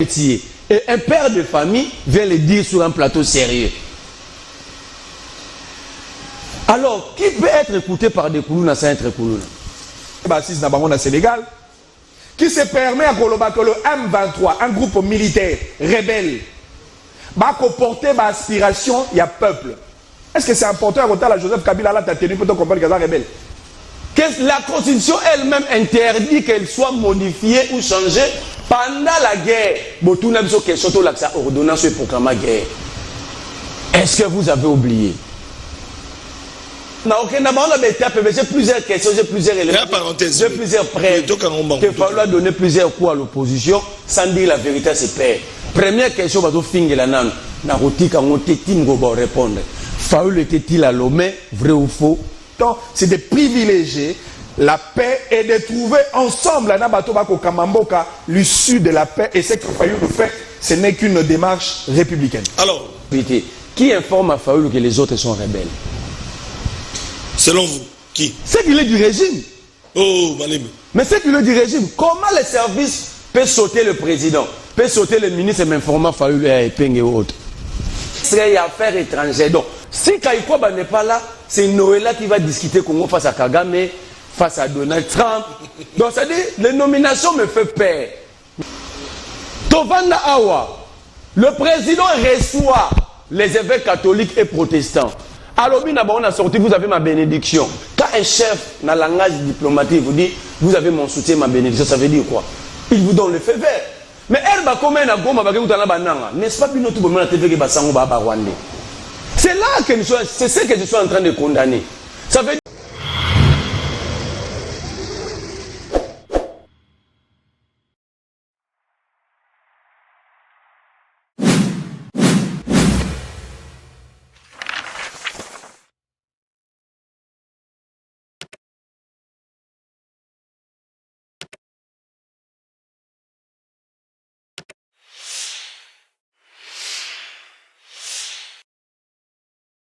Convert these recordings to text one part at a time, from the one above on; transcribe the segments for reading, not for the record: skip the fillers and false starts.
Et un père de famille vient le dire sur un plateau sérieux. Alors, qui peut être écouté par des Koulouna sans être Koulouna? C'est légal. Qui se permet à Kolobako le M23, un groupe militaire rebelle, va comporter ma aspiration, il y a peuple. Est-ce que c'est important à côté de Joseph Kabila là, t'as tenu pour te comprendre qu'il y a rebelle? Que la constitution elle-même interdit qu'elle soit modifiée ou changée pendant la guerre. Botuna biso question to l'accès ordonnance et proclama guerre. Est-ce que vous avez oublié? Non, ok, j'ai plusieurs questions, j'ai plusieurs éléments, j'ai plusieurs preuves. Il va falloir donner plusieurs coups à l'opposition sans dire la vérité à ses pairs. Première question, va finir la nan. Naroti kangote tingo va répondre. Faoul était-il à Lomé, vrai ou faux? Donc, c'est de privilégier la paix et de trouver ensemble l'issue de la paix. Et ce que Fayoul fait, ce n'est qu'une démarche républicaine. Alors, qui informe à Fayoul que les autres sont rebelles? Selon vous, qui? C'est qu'il est du régime. Oh, Malim. Mais c'est qu'il est du régime. Comment les services peuvent sauter le président, peuvent sauter le ministre et m'informer Fayoul et Peng et autres? C'est affaires étrangères. Donc, si Kaïkouaba n'est pas là, c'est Noëlla qui va discuter Congo face à Kagame, face à Donald Trump. Donc, ça dit, les nominations me font peur. Tovanda Awa, le président reçoit les évêques catholiques et protestants. Alors, on a sorti, vous avez ma bénédiction. Quand un chef, dans le langage diplomatique, vous dit, vous avez mon soutien, ma bénédiction, ça veut dire quoi? Il vous donne le feu vert. Mais elle va comme un agoma, n'est-ce pas, c'est là que c'est ce que je suis en train de condamner. Ça veut dire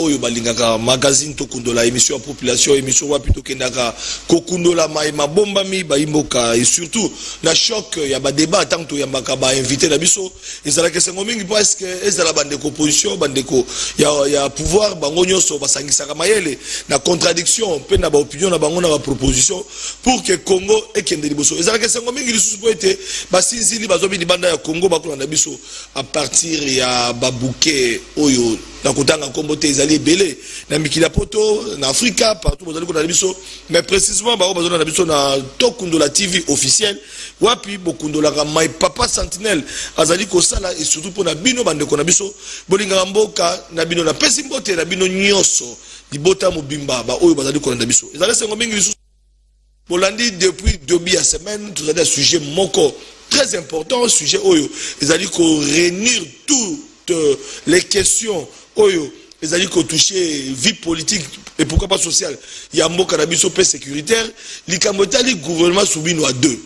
oyo balingaka magazine to kundola émission à population émission wa plutôt kendaka kokundola maima bombami baimboka et surtout la choc ya ba débat tant to yambaka ba invité na biso ezala que sengo mingi parce que ezala bande opposition bande ko ya pouvoir bango nyonso basangisaka mayele na contradiction pe na ba opinion na bango na ba proposition pour que Congo ekende liboso ezala que sengo mingi lisusu po ete basinzili bazobi libanda ya Congo bakula na biso à partir ya babuke oyo na kotanga kombote ezali belé na mikila poto na Afrika partout bozali ko na biso mais précisément ba bazona na biso na Tokundola TV officiel wapi bokundola ka mai papa sentinelle azali ko sala et surtout pour na bino bande ko na biso bolinga mboka na bino na pesi mbote na bino nyoso libota mobimba ba oyo bazali ko na biso ezali sengo mingi biso bolandi depuis 2 semaines tout ça sujet moko très important sujet oyo ezali ko réunir toutes les questions oyo ezali ko toucher vie politique et pourquoi pas sociale ya mboka na biso pe sécuritaire likambo tali gouvernement Soubino à 2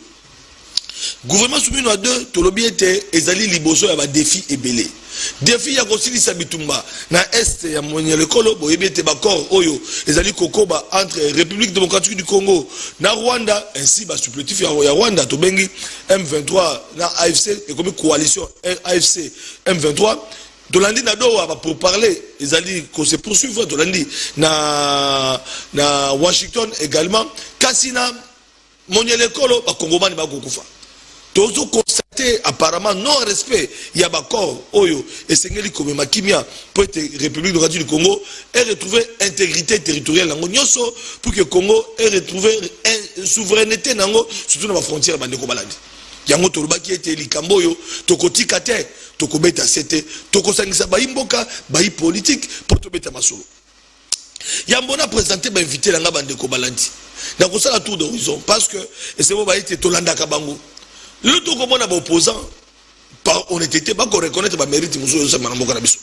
gouvernement Soubino à 2 tolobi ete ezali liboso ya ba défi ebelé défi ya kosilisa bitumba na est ya Monyelekolo boyebi ete bakor oyo ezali kokoba entre République démocratique du Congo na Rwanda ainsi ba supplétif ya Rwanda to bengi M23 na AFC et comme coalition AFC M23 Dolandi na doa pour parler ezali ko se poursuivre Dolandi na Washington également kasina Monyelekolo ba Kongomani ba kokufa tozo constater apparemment non respect ya ba corps oyo esengeli komema kimia pour être République démocratique du Congo et retrouver intégrité territoriale nango nyonso pour que Congo ait retrouver souveraineté nango surtout na ba frontière bande ko balandi yango tolobaki ete likambo oyo tokotika te tokobeta sete tokosangisa baimboka bayi politique pour tobeta masolo yambona présenté ba invité langa bande ko balandi na kosala tour d'horizon parce que et c'est bon ba ete tolanda ka bango le to komona ba opposant par honnêteté ba ko reconnaître ba mérite muso sa manamoka na biso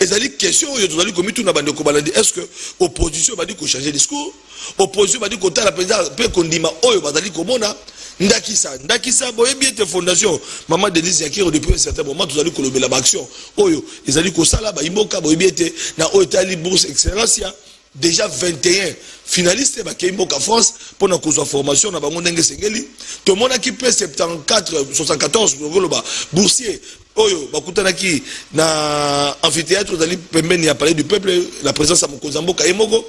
ezali question oyo tozali komitu na bande ko balandi est-ce que opposition ba di ko changer discours opposition ba di ko tala président pe kondima oyo bazali komona ndakisa boyebi ete fondation maman Denise Yakiro depuis un certain moment tous allons kolobela ba action oyo ezali ko sala ba imboka boyebi ete na oyo tali bourse excellence déjà 21 finalistes qui ont France pour la formation na bango ndenge sengeli to mona ki pe 74 74 boursier oyo bakutanaki na amphithéâtre dali pembeni ya palais du peuple la présence ya Mokonzamboka Emoko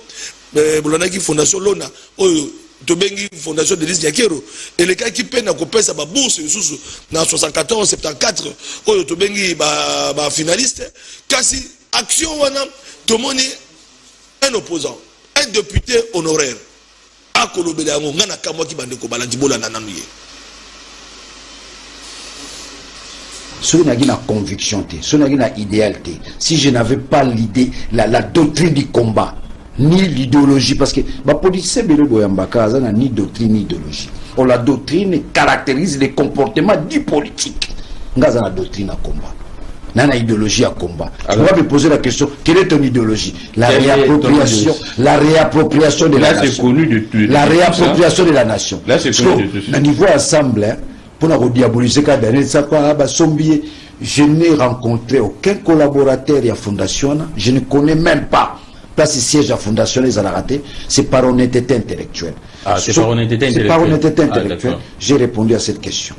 bolonaki fondation Lona oyo tobengi fondation de Lise Nyakero eleka ki pe na kopesa ba bourse susu na 74 74 oyo tobengi ba finaliste kasi action wana tomoni un opposant, un député honoraire, à Kolobela, on a kamwa ki bande ko balandibola nananuye. Si on a une conviction, si on a une idéalité, si je n'avais pas l'idée, la doctrine du combat, ni l'idéologie, parce que ma politicien Belo Boyambaka n'a ni doctrine ni idéologie. On la doctrine caractérise les comportements du politique. Ngaza la doctrine à combat. Nana idéologie à combat. Alors, on va me poser la question, quelle est ton idéologie? La réappropriation de la nation. La réappropriation de la nation. Là, c'est connu. Au niveau ensemble, pour nous diaboliser, je n'ai rencontré aucun collaborateur à la fondation. Je ne connais même pas. Place siège à la fondation, les a raté. C'est par honnêteté intellectuelle. Ah, c'est par honnêteté intellectuelle. C'est par honnêteté intellectuelle. J'ai répondu à cette question.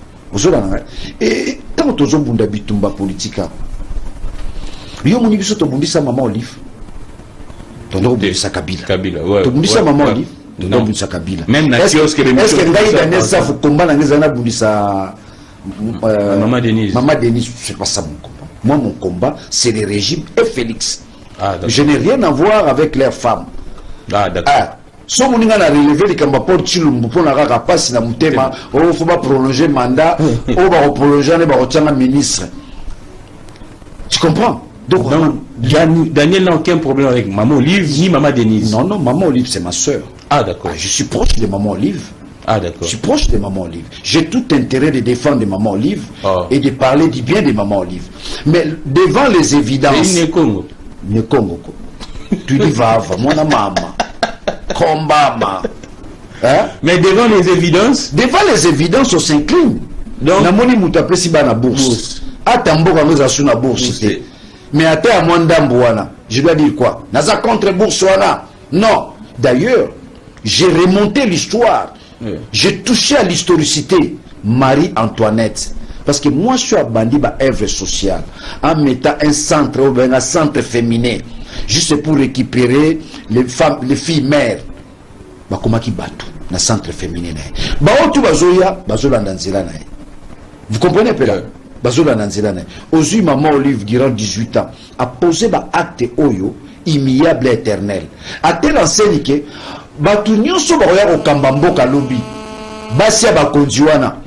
Et tant que tu as un bitumba politique, yo moni biso to bundisa maman Olive. Tondo bundisa Kabila. Ouais. To bundisa maman Olive. Tondo bundisa Kabila. Même na kiosque les est-ce que ngai Daniel ça faut combat na ngeza na bundisa Maman Denise. Maman Denise, c'est pas ça mon combat. Moi mon combat c'est le régime et Félix. Ah, je n'ai rien à voir avec leurs femmes. Ah d'accord. So moninga na relever les kamba pour Chilumbu pour na raka passe na mutema, on faut pas prolonger mandat, on va prolonger ne ba otanga ministre. Tu comprends? Donc Daniel n'a aucun problème avec Maman Olive ni Maman Denise. Non, Maman Olive c'est ma soeur. Ah d'accord. Je suis proche de Maman Olive. Ah d'accord. Je suis proche de Maman Olive. J'ai tout intérêt de défendre Maman Olive et de parler du bien de Maman Olive. Mais devant les évidences. C'est Congo. Ne Congo. Tu dis va, moi na maman. Combat, hein? Mais devant les évidences. Devant les évidences, on s'incline. Donc, na moni mutape si ba na bourse. Atambo ka ngoza su na bourse. Mais à terre Mwandambouana, je dois dire quoi? Naza contre Boursoana. Non. D'ailleurs, j'ai remonté l'histoire. J'ai touché à l'historicité. Marie-Antoinette. Parce que moi, je suis à bandi ba œuvre sociale. En mettant un centre, un centre féminin. Juste pour récupérer les femmes, les filles mères. Bah, comment qui battent? Dans centre féminin. Bah, tout bazoya, bazola nanzela. Vous comprenez, Pela? Bazola nanzela. Aujourd'hui, maman Olive, durant 18 ans, a posé un acte oyo, immuable éternel. A tel enseigne que, bah, tout nyonso baroya au Kambambo Kalobi. Basia bakondiwana.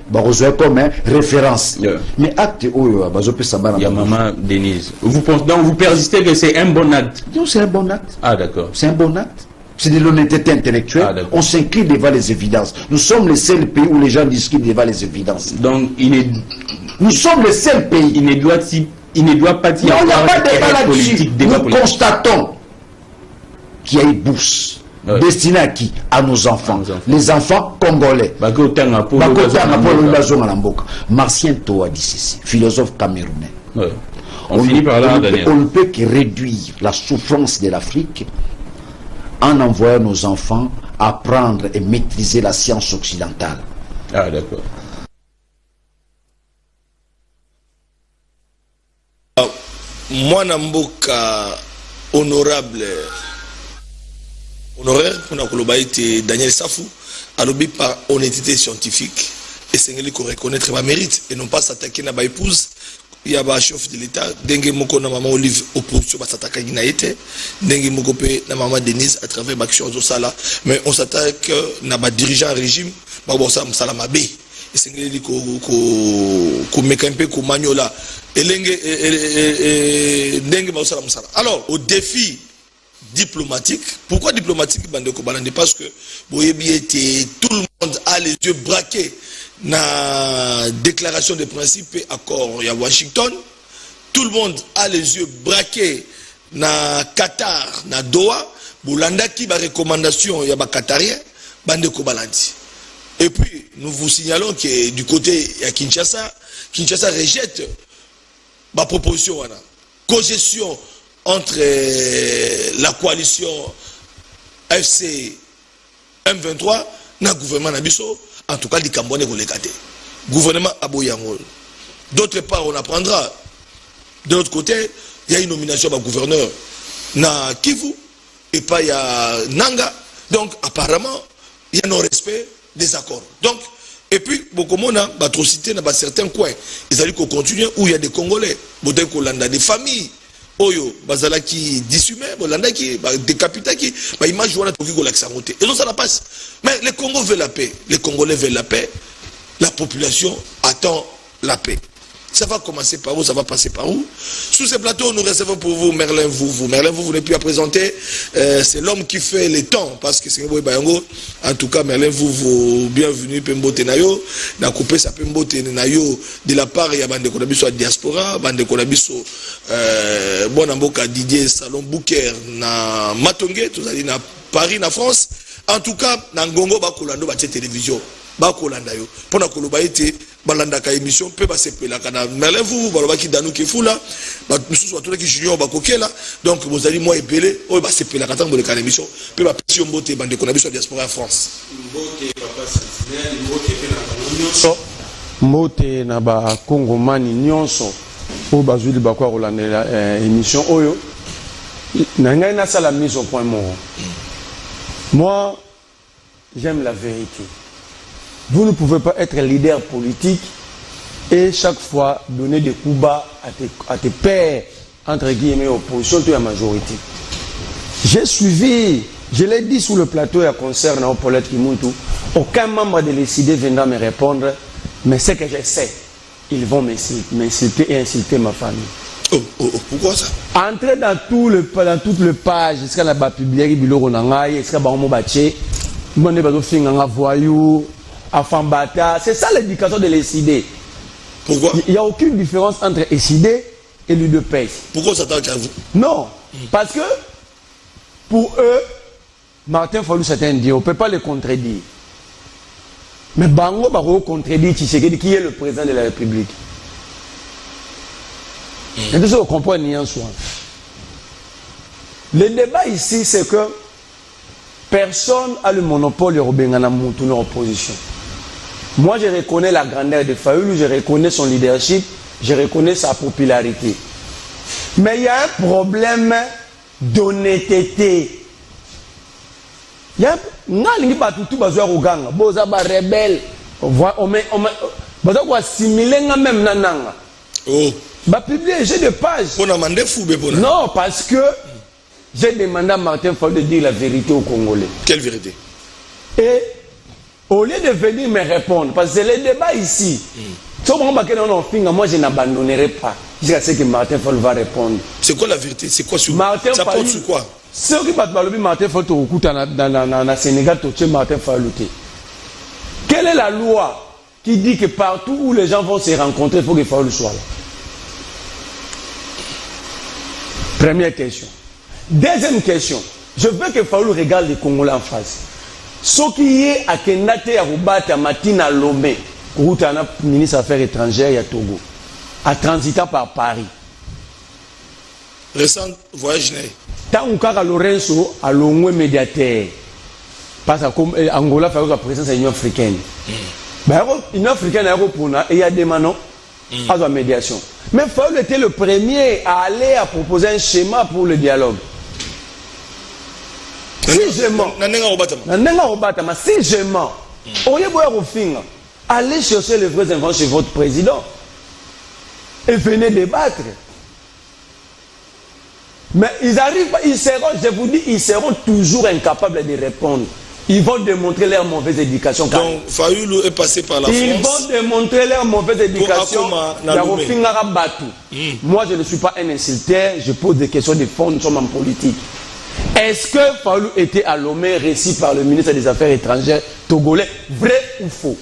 Comme référence. Mais acte oyo, bazope sabana. Il y a Maman Denise. Vous pensez, donc vous persistez que c'est un bon acte? Non, c'est un bon acte. Ah d'accord. C'est un bon acte. C'est de l'honnêteté intellectuelle. On s'incline devant les évidences. Nous sommes les seuls pays où les gens discutent devant les évidences. Donc nous sommes les seuls pays. Il ne doit pas y avoir de débat là-dessus. Nous constatons qu'il y a une bourse. Destiné à qui? À nos enfants. Les enfants congolais. Martien Toa dit ceci, philosophe camerounais. On finit par là, on ne peut que réduire la souffrance de l'Afrique en envoyant nos enfants apprendre et maîtriser la science occidentale. Ah d'accord. Moi, Namboka honorable honoraire pour nous Daniel Safou a lobby par honnêteté scientifique et c'est qu'il faut reconnaître ma mérite et non pas s'attaquer à ma épouse. Il y a un chef de l'État, dengue moko na maman Olive opposition s'attaquer na été, dengue moko pe na maman Denise à travers l'action de ça là, mais on s'attaque na ba dirigeant régime, ba bon ça salama bé. Et c'est qu'il ko mekampe ko maniola et dengue ba salama sala. Alors au défi diplomatique. Pourquoi diplomatique? Parce que tout le monde a les yeux braqués dans la déclaration de principe et accord à Washington. Tout le monde a les yeux braqués dans Qatar, dans Doha. Boulanda qui va recommandation il y a Qatarien, bande Kobalandi. Et puis nous vous signalons que du côté de Kinshasa rejette ma proposition. Congestion entre la coalition FC M23 na gouvernement na biso en tout cas di Cambone ko lekate gouvernement aboyango. D'autre part on apprendra de l'autre côté il y a une nomination par gouverneur na Kivu et pas il y a Nanga, donc apparemment il y a non respect des accords. Donc et puis beaucoup monde a atrocité dans certains coins ils allaient continuer où il y a des Congolais bodé ko landa des familles oyo bazala qui dissumé bolanda qui décapité qui image wana toki ko laksa monter et donc ça la passe. Mais les Congos veulent la paix, les Congolais veulent la paix, la population attend la paix. Ça va commencer par où, ça va passer par où. Sous ces plateaux, nous recevons pour vous Merlin Vouvou. Merlin Vouvou n'est plus à présenter. C'est l'homme qui fait les temps. Parce que c'est Bayango. En tout cas, Merlin Vouvou, bienvenue, Pembo Tenayo. N'a coupé sa Pembo Tenayo de la part, il y a Bande Konabiso à Diaspora, Bande Konabiso, Bonamboka Didier, Salon Bouker, na Matongé, tout ça dit, na Paris, na France. En tout cas, na Ngongo, Bakolando, Baté Télévision. Bakolanda yo. Pour na Koloba été, balanda ka émission peut passer la kana Merlin vous baloba ki danou ki fula ba mususu watola ki junior ba kokela donc vous allez moi epelé o ba sepela ka tango le kana émission peut ba petit mbote bande kona biso diaspora en France mbote papa sentinelle mbote pe na nyonso mbote na ba kongomani nyonso o bazuli ba kwa rolandela émission oyo na ngai na sala mise au point mort. Moi j'aime la vérité. Vous ne pouvez pas être leader politique et chaque fois donner des coups bas à tes pairs, entre guillemets, opposition, tu es la majorité. J'ai suivi, je l'ai dit sous le plateau et à concert dans Paulette Kimuntu, aucun membre de l'ECD viendra me répondre, mais ce que je sais, ils vont m'insulter et insulter ma famille. Pourquoi ça? Entrer dans toutes les pages, est-ce qu'il y a des publics, est-ce qu'il y a des baché, voyou, Afambata, c'est ça l'éducation de l'ECD. Pourquoi? Il n'y a aucune différence entre ECD et l'UDPS. Pourquoi ça t'attaque à vous? Non, parce que pour eux, Martin Fayulu c'est un dieu, on ne peut pas le contredire. Mais Bango va contredire Tshisekedi qui est le président de la République. Et tout ça, on comprend ni en soi. Le débat ici, c'est que personne n'a le monopole de Robengana Moutouna en opposition. Moi, je reconnais la grandeur de Fayulu, je reconnais son leadership, je reconnais sa popularité. Mais il y a un problème d'honnêteté. Il y a un rebelle. On assimiler même nananga. Oh. Bah publier, j'ai des pages. Non, parce que j'ai demandé à Martin Fayulu de dire la vérité aux Congolais. Quelle vérité? Et au lieu de venir me répondre, parce que c'est le débat ici. Moi, je n'abandonnerai pas. Jusqu'à ce que Martin Fayulu va répondre. C'est quoi la vérité? C'est quoi sur Martin ça Fayulu, porte sur quoi? Ceux qui battent Martin Fayulu dans le Sénégal, Martin Fayulu. Quelle est la loi qui dit que partout où les gens vont se rencontrer, il faut que Fayulu soit là? Première question. Deuxième question. Je veux que Fayulu regarde les Congolais en face. Ce qui est à Kendate, à Roubat, à Matina, à Lomé, route à ministre des Affaires étrangères et à Togo, à transitant par Paris. Récent voyage né. Tant que Lorenzo a l'ongwe médiateur, parce que Angola fait la présence de l'Union africaine. L'Union africaine et il y a des manants à la médiation. Mais Fayulu était le premier à aller à proposer un schéma pour le dialogue. Si je mens, si je mens, allez chercher les vrais invents chez votre président et venez débattre. Mais ils arrivent, ils seront, je vous dis, ils seront toujours incapables de répondre. Ils vont démontrer leur mauvaise éducation. Donc Fayulu est passé par la France. Ils vont démontrer leur mauvaise éducation. Moi, je ne suis pas un insulteur, je pose des questions de fond, nous sommes en politique. Est-ce que Fayulu était à Lomé, récit par le ministre des Affaires étrangères togolais, vrai ou faux?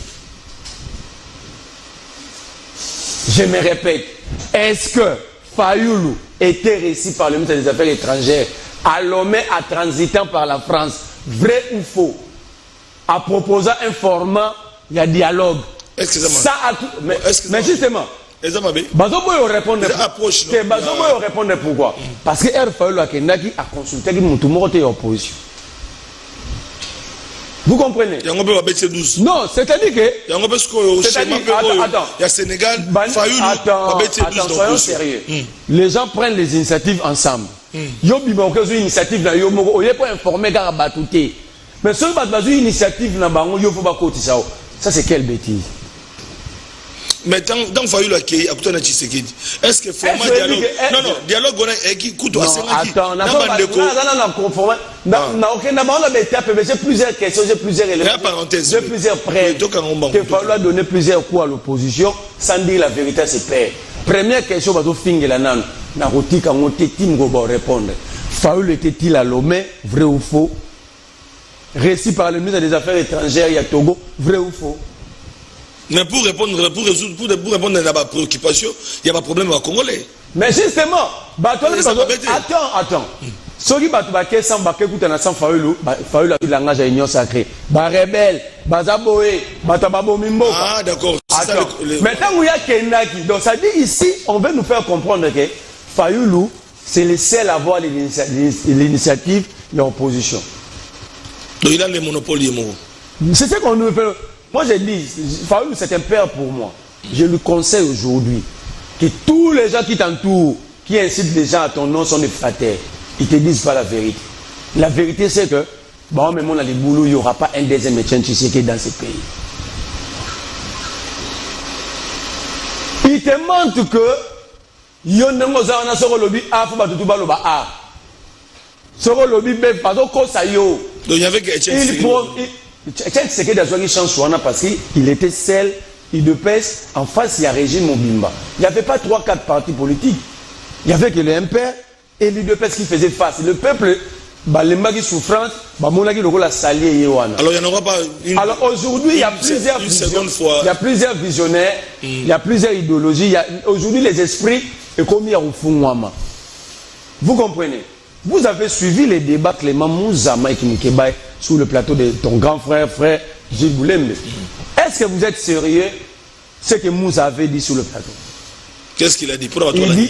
Je me répète, est-ce que Fayulu était récit par le ministre des Affaires étrangères à Lomé, à transitant par la France, vrai ou faux? À proposant un format, il y a dialogue. Ça a tout. Mais justement, Bazoboyo répondre pourquoi? Parce que Fayulu a consulté qui opposition. Vous comprenez? Il y a un peu de 12. Non, c'est-à-dire que... Il y a un peu attends. Il y a Sénégal, Fayoulou, attends, soyons sérieux. Les gens prennent les initiatives ensemble. Yo bimoko une initiative na yo moko oye pour informer car batouté. Mais ceux qui ont une initiative na bango yo faut pas cotiser. Ça c'est quelle bêtise? Mais dans Fayoulou qui a écouté na Tshisekedi. Est-ce que format dialogue? Non, dialogue on a qui coûte à 5 ans. Attends, non, conforme. Na OK na bango na étape, mais j'ai plusieurs questions, j'ai plusieurs éléments. J'ai plusieurs preuves. Que Fayoulou a donné plusieurs coups à l'opposition sans dire la vérité à ses pairs. Première question, bateau fingela nan. Na rotika ngote tim go ba répondre. Fayoulou était-il à Lomé, vrai ou faux? Récit par le ministre des Affaires étrangères, il y a Togo, vrai ou faux? Mais pour répondre à la préoccupation, il y a pas de problème à Congolais. Mais justement, attends. Ceux qui battent Baké sans Baké Koutana sans Fayoulou, Fayoulou a eu le langage à l'union sacrée. Ba rebelle, Bazaboé, Batababo Mimbo. Ah d'accord. Maintenant, il y a Kendaki. Donc ça dit ici, on veut nous faire comprendre que Fayoulou, c'est le seul à avoir l'initiative de l'opposition. Donc il a le monopole. C'est ce qu'on nous fait. Moi je dis, Fayoulou c'est un père pour moi. Je lui conseille aujourd'hui que tous les gens qui t'entourent, qui incitent les gens à ton nom sont des fraternes. Ils te disent pas la vérité. La vérité c'est que, bon, même on a les boulots, il n'y aura pas un deuxième médecin Tshisekedi dans ce pays. Il te montre que Yonengoza na soko lobi a faut batutu ba loba a. Soko lobi be pato ko sayo. Donc il y avait que Etienne Tshisekedi a joué chance parce qu'il était seul, il de pèse en face il y a régime Mobimba. Il n'y avait pas 3-4 partis politiques. Il y avait que le MPR et l'UDPS qui faisait face. Le peuple les magis souffrance, alors il n'y en aura pas une. Alors aujourd'hui, il y a plusieurs il y a plusieurs visionnaires, il y a plusieurs idéologies. Aujourd'hui, les esprits est comme au fond. Vous comprenez? Vous avez suivi les débats Clément Mouza, Mike Moukebaye, sur le plateau de ton grand frère Gilles Boulembe. Est-ce que vous êtes sérieux ce que Mouza avait dit sur le plateau? Qu'est-ce qu'il a dit?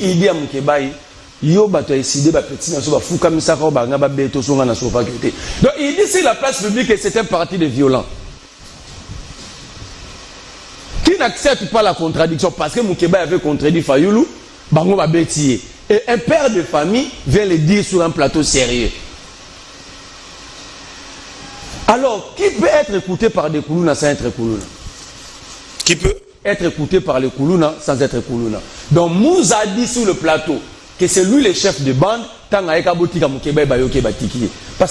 Il dit à Moukebaye, yo bato décidé ba petit na so ba fuka misaka ba nga ba beto so nga na so fa côté. Donc il dit c'est la place publique et c'est un parti de violents. Qui n'accepte pas la contradiction parce que Moukebaye avait contredit Fayoulou, bango ba betier. Et un père de famille vient le dire sur un plateau sérieux. Alors, qui peut être écouté par des Koulouna sans être Koulouna? Qui peut être écouté par les Koulouna sans être Koulouna? Donc Mouza a dit sur le plateau que c'est lui le chef de bande, parce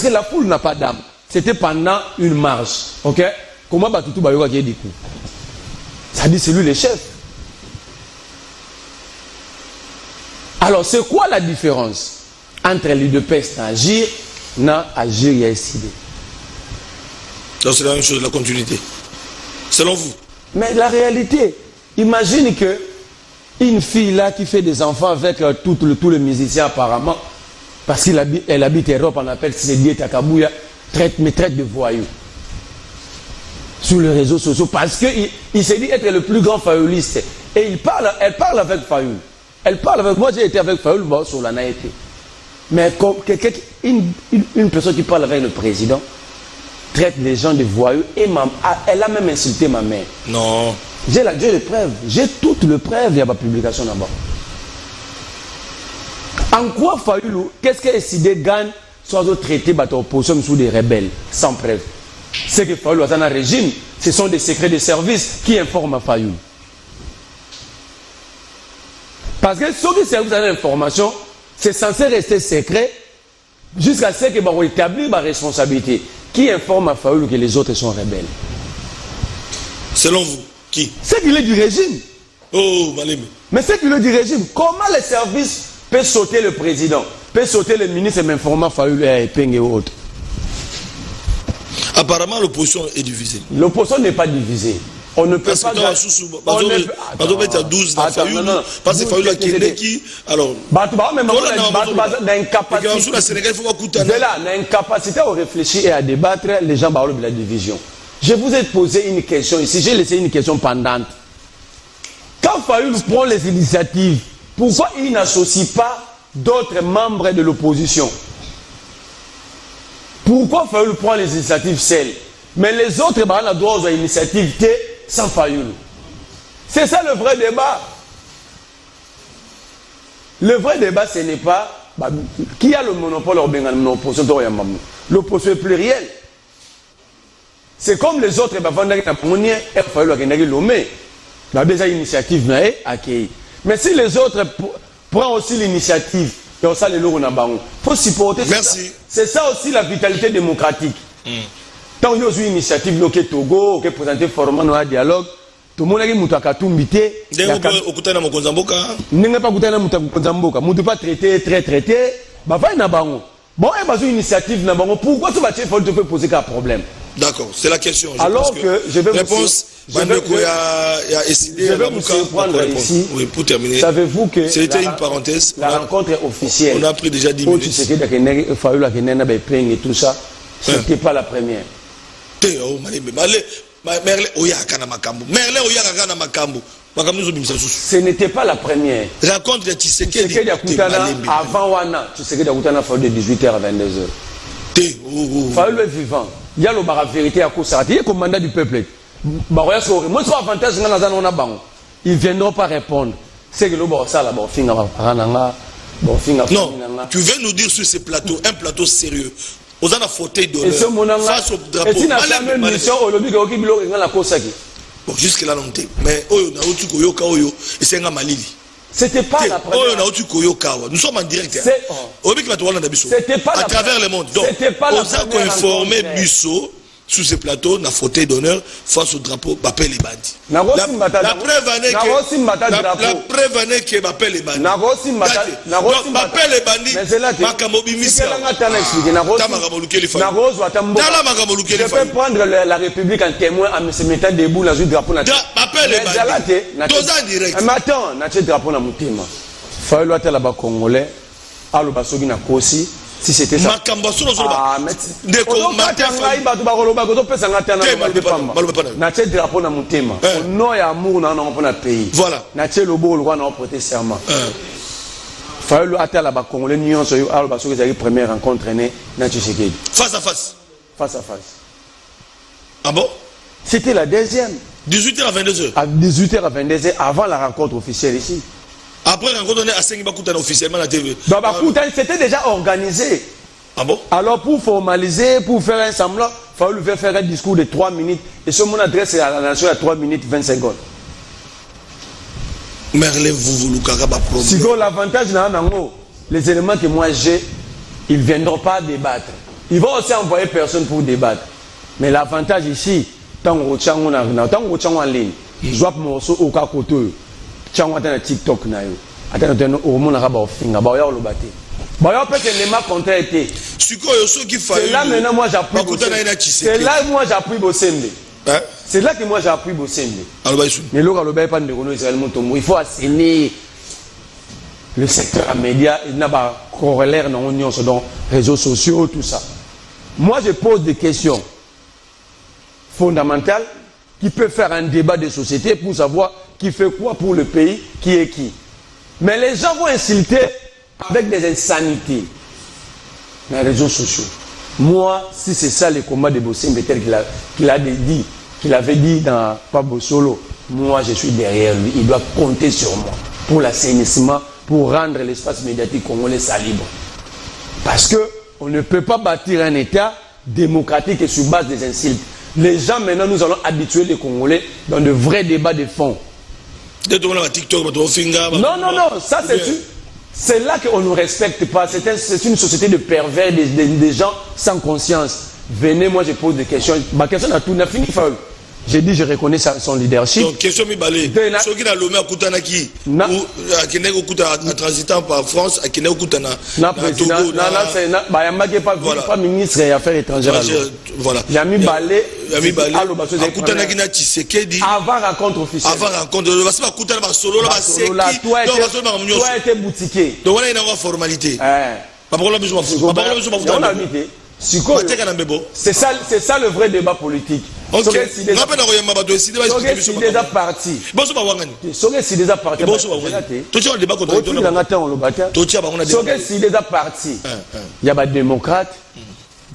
que la foule n'a pas d'âme. C'était pendant une marche. Ok? Comment Batutu Bayoka qui est du coup? Ça dit c'est lui le chef. Alors c'est quoi la différence entre les deux pestes agir, agir et décider? Donc c'est la même chose, la continuité. Selon vous? Mais la réalité, imagine que une fille là qui fait des enfants avec tous les musiciens apparemment, parce qu'elle habite Europe, on appelle Sédié Takabouya, traite de voyous sur les réseaux sociaux parce qu'il s'est dit être le plus grand fayouliste. Et elle parle avec Fayoul. Elle parle avec moi, j'ai été avec Fayoul, bon, sur la naïveté. Mais une personne qui parle avec le président traite les gens de voyous et elle a même insulté ma mère. Non. J'ai les preuves. J'ai toutes les preuves, il y a ma publication là-bas. En quoi Fayoulou, qu'est-ce que SID gagne soit traité par l'opposition sous des rebelles, sans preuve? C'est que Fayoulou a un régime, ce sont des secrets de service qui informent Fayoulou. Parce que ceux qui servent à l'information, c'est censé rester secret jusqu'à ce que va établir ma responsabilité. Qui informe à Fayoulou que les autres sont rebelles? Selon vous? Qui? C'est qu'il est du régime. Oh, Malem. Mais c'est qu'il est du régime. Comment les services peuvent sauter le président, peuvent sauter le ministre et m'informer Fayoulou et Peng et autres? Apparemment, l'opposition est divisée. L'opposition n'est pas divisée. On ne peut pas... Parce que 12 dans Fayoulou. Parce que Fayoulou a qui... Alors... L'incapacité à réfléchir et à débattre, les gens parlent de la division. Je vous ai posé une question ici, j'ai laissé une question pendante. Quand Fayoulou prend les initiatives, pourquoi il n'associe pas d'autres membres de l'opposition? Pourquoi Fayoulou prend les initiatives seul? Mais les autres, on a droit aux initiatives sans Fayoulou. C'est ça le vrai débat. Le vrai débat, ce n'est pas qui a le monopole l'opposition est plurielle. C'est comme les autres, il y a déjà une initiative accueillie. Mais si les autres prennent aussi l'initiative, il faut supporter. Merci. C'est ça aussi la vitalité démocratique. Tant qu'il y a une initiative, il y a Togo, qui est présenté formellement un dialogue, tout le monde a dit qu'il y a pas traité, très traité. Bon, il y a une initiative, pourquoi ce bâtiment peut poser un problème? D'accord, c'est la question. Alors que je vais réponse, je vais vous surprendre ici. Oui, pour terminer. Savez-vous que c'était une parenthèse. La rencontre officielle. On a pris déjà 10 minutes. Et tout ça, c'était pas la première. Ce n'était pas la première. Rencontre de Tshisekedi avant Wana, Tshisekedi a fait de 18h à 22h. Fayoulou est vivant. Il y a le vérité à cause il y a le mandat du peuple. Moi, je suis avantage, ils ne viendront pas répondre. C'est que le ça là, non, tu veux nous dire sur ce plateau, un plateau sérieux. Aux en a fauteuil de face au drapeau. Et si n'a jamais mission au lobby qui bilo la cause. Bon, jusque là non t'es. Mais oyo na otu koyoka oyo et c'est un malili. C'était pas la première. Oyo na otu koyoka. Nous sommes en direct. C'était pas à travers le monde. Donc, on a informé Busso sur ce plateau, na fauteuil d'honneur face au drapeau, m'appelle les bandits. La preuve année que m'appelle les bandits. M'appelle les bandits. Je peux prendre la République en témoin en se mettant debout dans le drapeau. M'appelle les bandits. Mais attends, na drapeau na mutima. Fayoulou ata là-bas congolais, alo basogi na kosi. Si c'était ça. Voilà. Première rencontre face à face. Face à face. Ah bon? C'était la deuxième. 18h à 22h. À 18h à 22h avant la rencontre officielle ici. Après la rencontre, on est à 5 Bakoutan officiellement à la TV. C'était déjà organisé. Ah bon? Alors pour formaliser, pour faire un semblant, il fallait faire un discours de 3 minutes. Et ce mon adresse à la nation à 3 minutes 20 secondes. Merlin, vous si l'avantage, les éléments que moi j'ai, ils ne viendront pas débattre. Ils vont aussi envoyer personne pour débattre. Mais l'avantage ici, tant que en ligne, je vois morceau au cas côté. Tchangwa TikTok na yo. Attends, au monde arabe au finga. Ba ya lobate. Ba ya peut que les marques ont été. C'est là maintenant moi j'appuie. C'est là moi j'appuie Bosembe. C'est là que moi j'appuie Bosembe. Mais l'autre alobé pas de renou Israël Montombo. Il faut assainir le secteur média. Il n'a pas corollaire dans l'union sur les réseaux sociaux tout ça. Moi je pose des questions fondamentales qui peuvent faire un débat de société pour savoir qui fait quoi pour le pays, qui est qui. Mais les gens vont insulter avec des insanités dans les réseaux sociaux. Moi, si c'est ça le combat de Bosembe tel qu'il avait dit dans Pablo Solo, moi je suis derrière lui. Il doit compter sur moi pour l'assainissement, pour rendre l'espace médiatique congolais libre. Parce que on ne peut pas bâtir un État démocratique et sur base des insultes. Les gens maintenant, nous allons habituer les Congolais dans de vrais débats de fond. Non, ça c'est là qu'on ne respecte pas. C'est une société de pervers, des gens sans conscience. Venez, moi je pose des questions. Ma question a tout fini. J'ai dit, je reconnais son leadership. Donc, question mi-balé. Ceux qui ont l'homme à Koutanaki, ou à Kenya transitant par France, à Kenya Koutana. Pas ministre des Affaires étrangères. Voilà. Yami Balé. À Koutanaki, Tshisekedi. Avant rencontre officielle. Avant rencontre. Parce que Koutana, solo, toi était boutiquier. Donc, voilà une formalité. Pas pour la maison. C'est ça le vrai débat politique. Si déjà parti. Il y a des démocrates,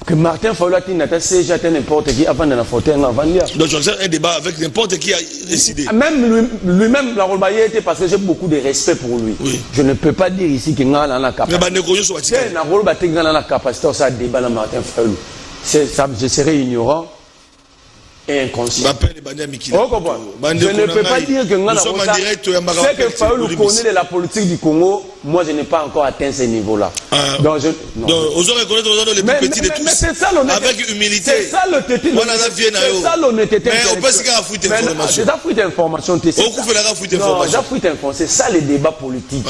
que Martin Fayulu a dit n'importe qui avant de la faute avant de Donc je vais un débat avec n'importe qui a décidé. Même lui-même, la Rolbaye était parce que j'ai beaucoup de respect pour lui. Oui. Je ne peux pas dire ici qu'il a la capacité. Mais la Rolbaye a la capacité de débat avec Martin Fayulu. Je serais ignorant et inconscient. Je ne peux pas dire que c'est que Fayulu connaît de la politique du Congo. Moi, je n'ai pas encore atteint ce niveau-là. Donc, vous aurez reconnaître les plus petits de tous. Mais c'est ça l'honnêteté. Avec humilité. C'est ça l'honnêteté. C'est ça l'honnêteté. Mais on peut se faire foutre d'informations. C'est ça foutre d'informations. C'est ça le débat politique.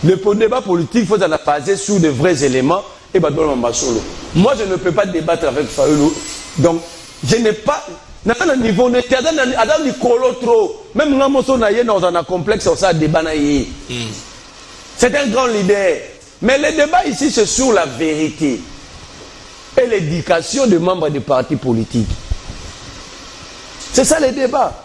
Le débat politique, il faut en baser sur de vrais éléments. Et moi, je ne peux pas débattre avec Fayulu. Donc, je n'ai pas. Dans le niveau de Adam Nicolo trop. Même Ramoso Naye dans un complexe, ça débat. C'est un grand leader. Mais le débat ici, c'est sur la vérité et l'éducation des membres des partis politiques. C'est ça le débat.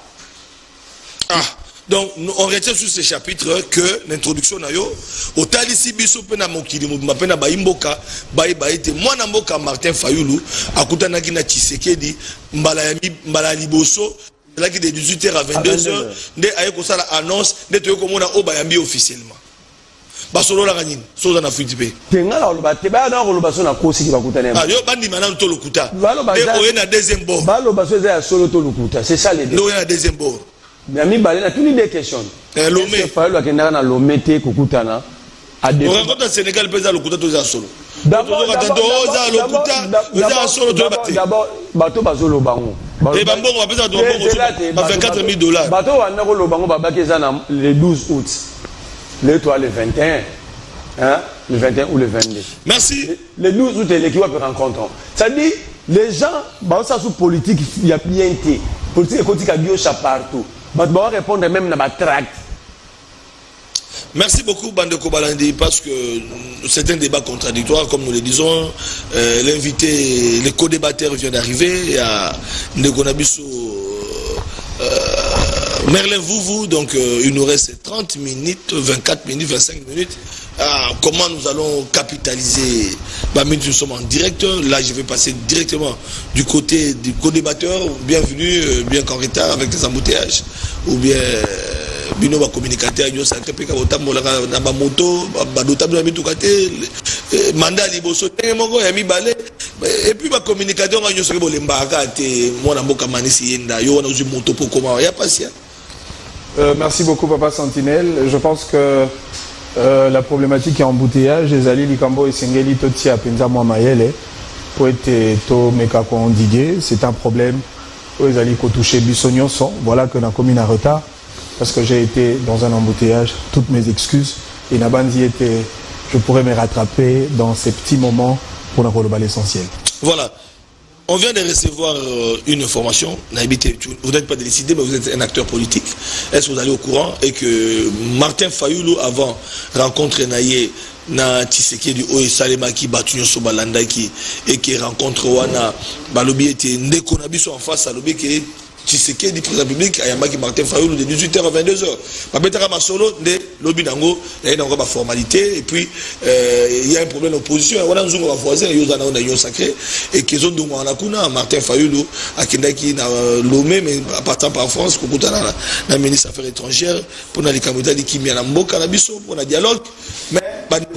Donc, on retient sur ce chapitre que l'introduction na yo, au talisi biso pena mokili mapena baimboka, baite mwana mboka Martin Fayulu, akutana kina Tshisekedi, mbala liboso, là qui de 18h à 22h, nde ayeko sala annonce, nde toyeko mona o bayambi officiellement. Basolo la gagnine, soza na fuitipe. Tenga la oloba, teba na oloba so na kosi ki bakutana. Yo bandi manam to lokuta. Et oye na deuxième bord. Baloba so za solo to lokuta, c'est ça le débat. No na deuxième bord. Mais ami balena tous les questions. Lomé. Fayulu akenda na Lomé te kokutana. On rencontre au Sénégal pesa lokuta to za solo. D'abord bato bazolo bango. Et bambongo va pesa to bango $24,000. Bato wana ko lobango babaki za na le 12 août. Le 3 le 21. Hein? Le 21 ou le 22. Merci. Le 12 août l'équipe va rencontrer. Ça dit les gens bah ça sous politique il y a bien été. Politique économique à biocha partout. Bah on répondre même dans ma tract. Merci beaucoup Bandeko Balandi parce que c'est un débat contradictoire comme nous le disons. L'invité, le co-débatteur vient d'arriver. Il y a Ndegonabiso Merlin Vouvou, donc il nous reste 30 minutes, 24 minutes, 25 minutes. Comment nous allons capitaliser? Nous sommes en direct. Là, je vais passer directement du côté du co-débatteur. Bienvenue, bien qu'en retard avec les embouteillages. Ou bien, bino va communicateur, nous sommes na ba moto, mandat liboso, et puis, le communicateur, nous sommes merci beaucoup, Papa Sentinelle. Je pense que la problématique est embouteillage. Les alliés Likambo et Sengeli Totia Penza Moamayele pour être to meka ko endigué. C'est un problème. Les alliés ko touché Bissonio sont. Voilà que nous avons commis un retard parce que j'ai été dans un embouteillage. Toutes mes excuses. Et Nabandi était. Je pourrais me rattraper dans ces petits moments pour nous l'essentiel. Voilà. On vient de recevoir une information. Vous n'êtes pas décidé, mais vous êtes un acteur politique. Est-ce que vous allez au courant et que Martin Fayulu, avant rencontre Naye na Tshisekedi Oye Salemaki Batunyo Sobalandaki et qui rencontre Wana Balobi était Ndekonabiso en face à Lobi qui Tshisekedi président public ayambaki Martin Fayulu de 18h à 22h. Babetaka Masolo de Lobi Nango, il y a une formalité et puis il y a un problème d'opposition. On a un voisin, il y a un union sacré et qu'ils ont donc Martin Fayulu à Kendaki na Lomé mais partant par France pour la ministre des Affaires étrangères pour la Kamouta di Kimia na Mboka na biso pour la dialogue mais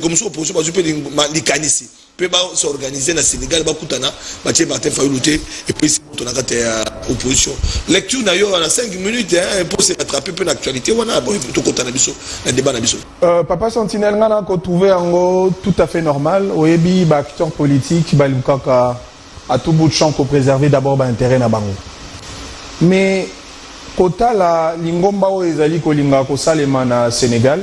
comme ça opposition pas peut les canisi peut pas s'organiser dans le Sénégal bakutana Mathieu Martin Fayulu et puis on a raté opposition lecture d'ailleurs en 5 minutes pour se rattraper peu d'actualité on a plutôt content na biso un débat na biso Papa Sentinelle ngana ko trouver ango tout à fait normal oyebi ba acteur politique ba lukaka à tout bout de champ pour préserver d'abord ba intérêt na bango mais kota la lingomba o ezali ko linga ko salema na Sénégal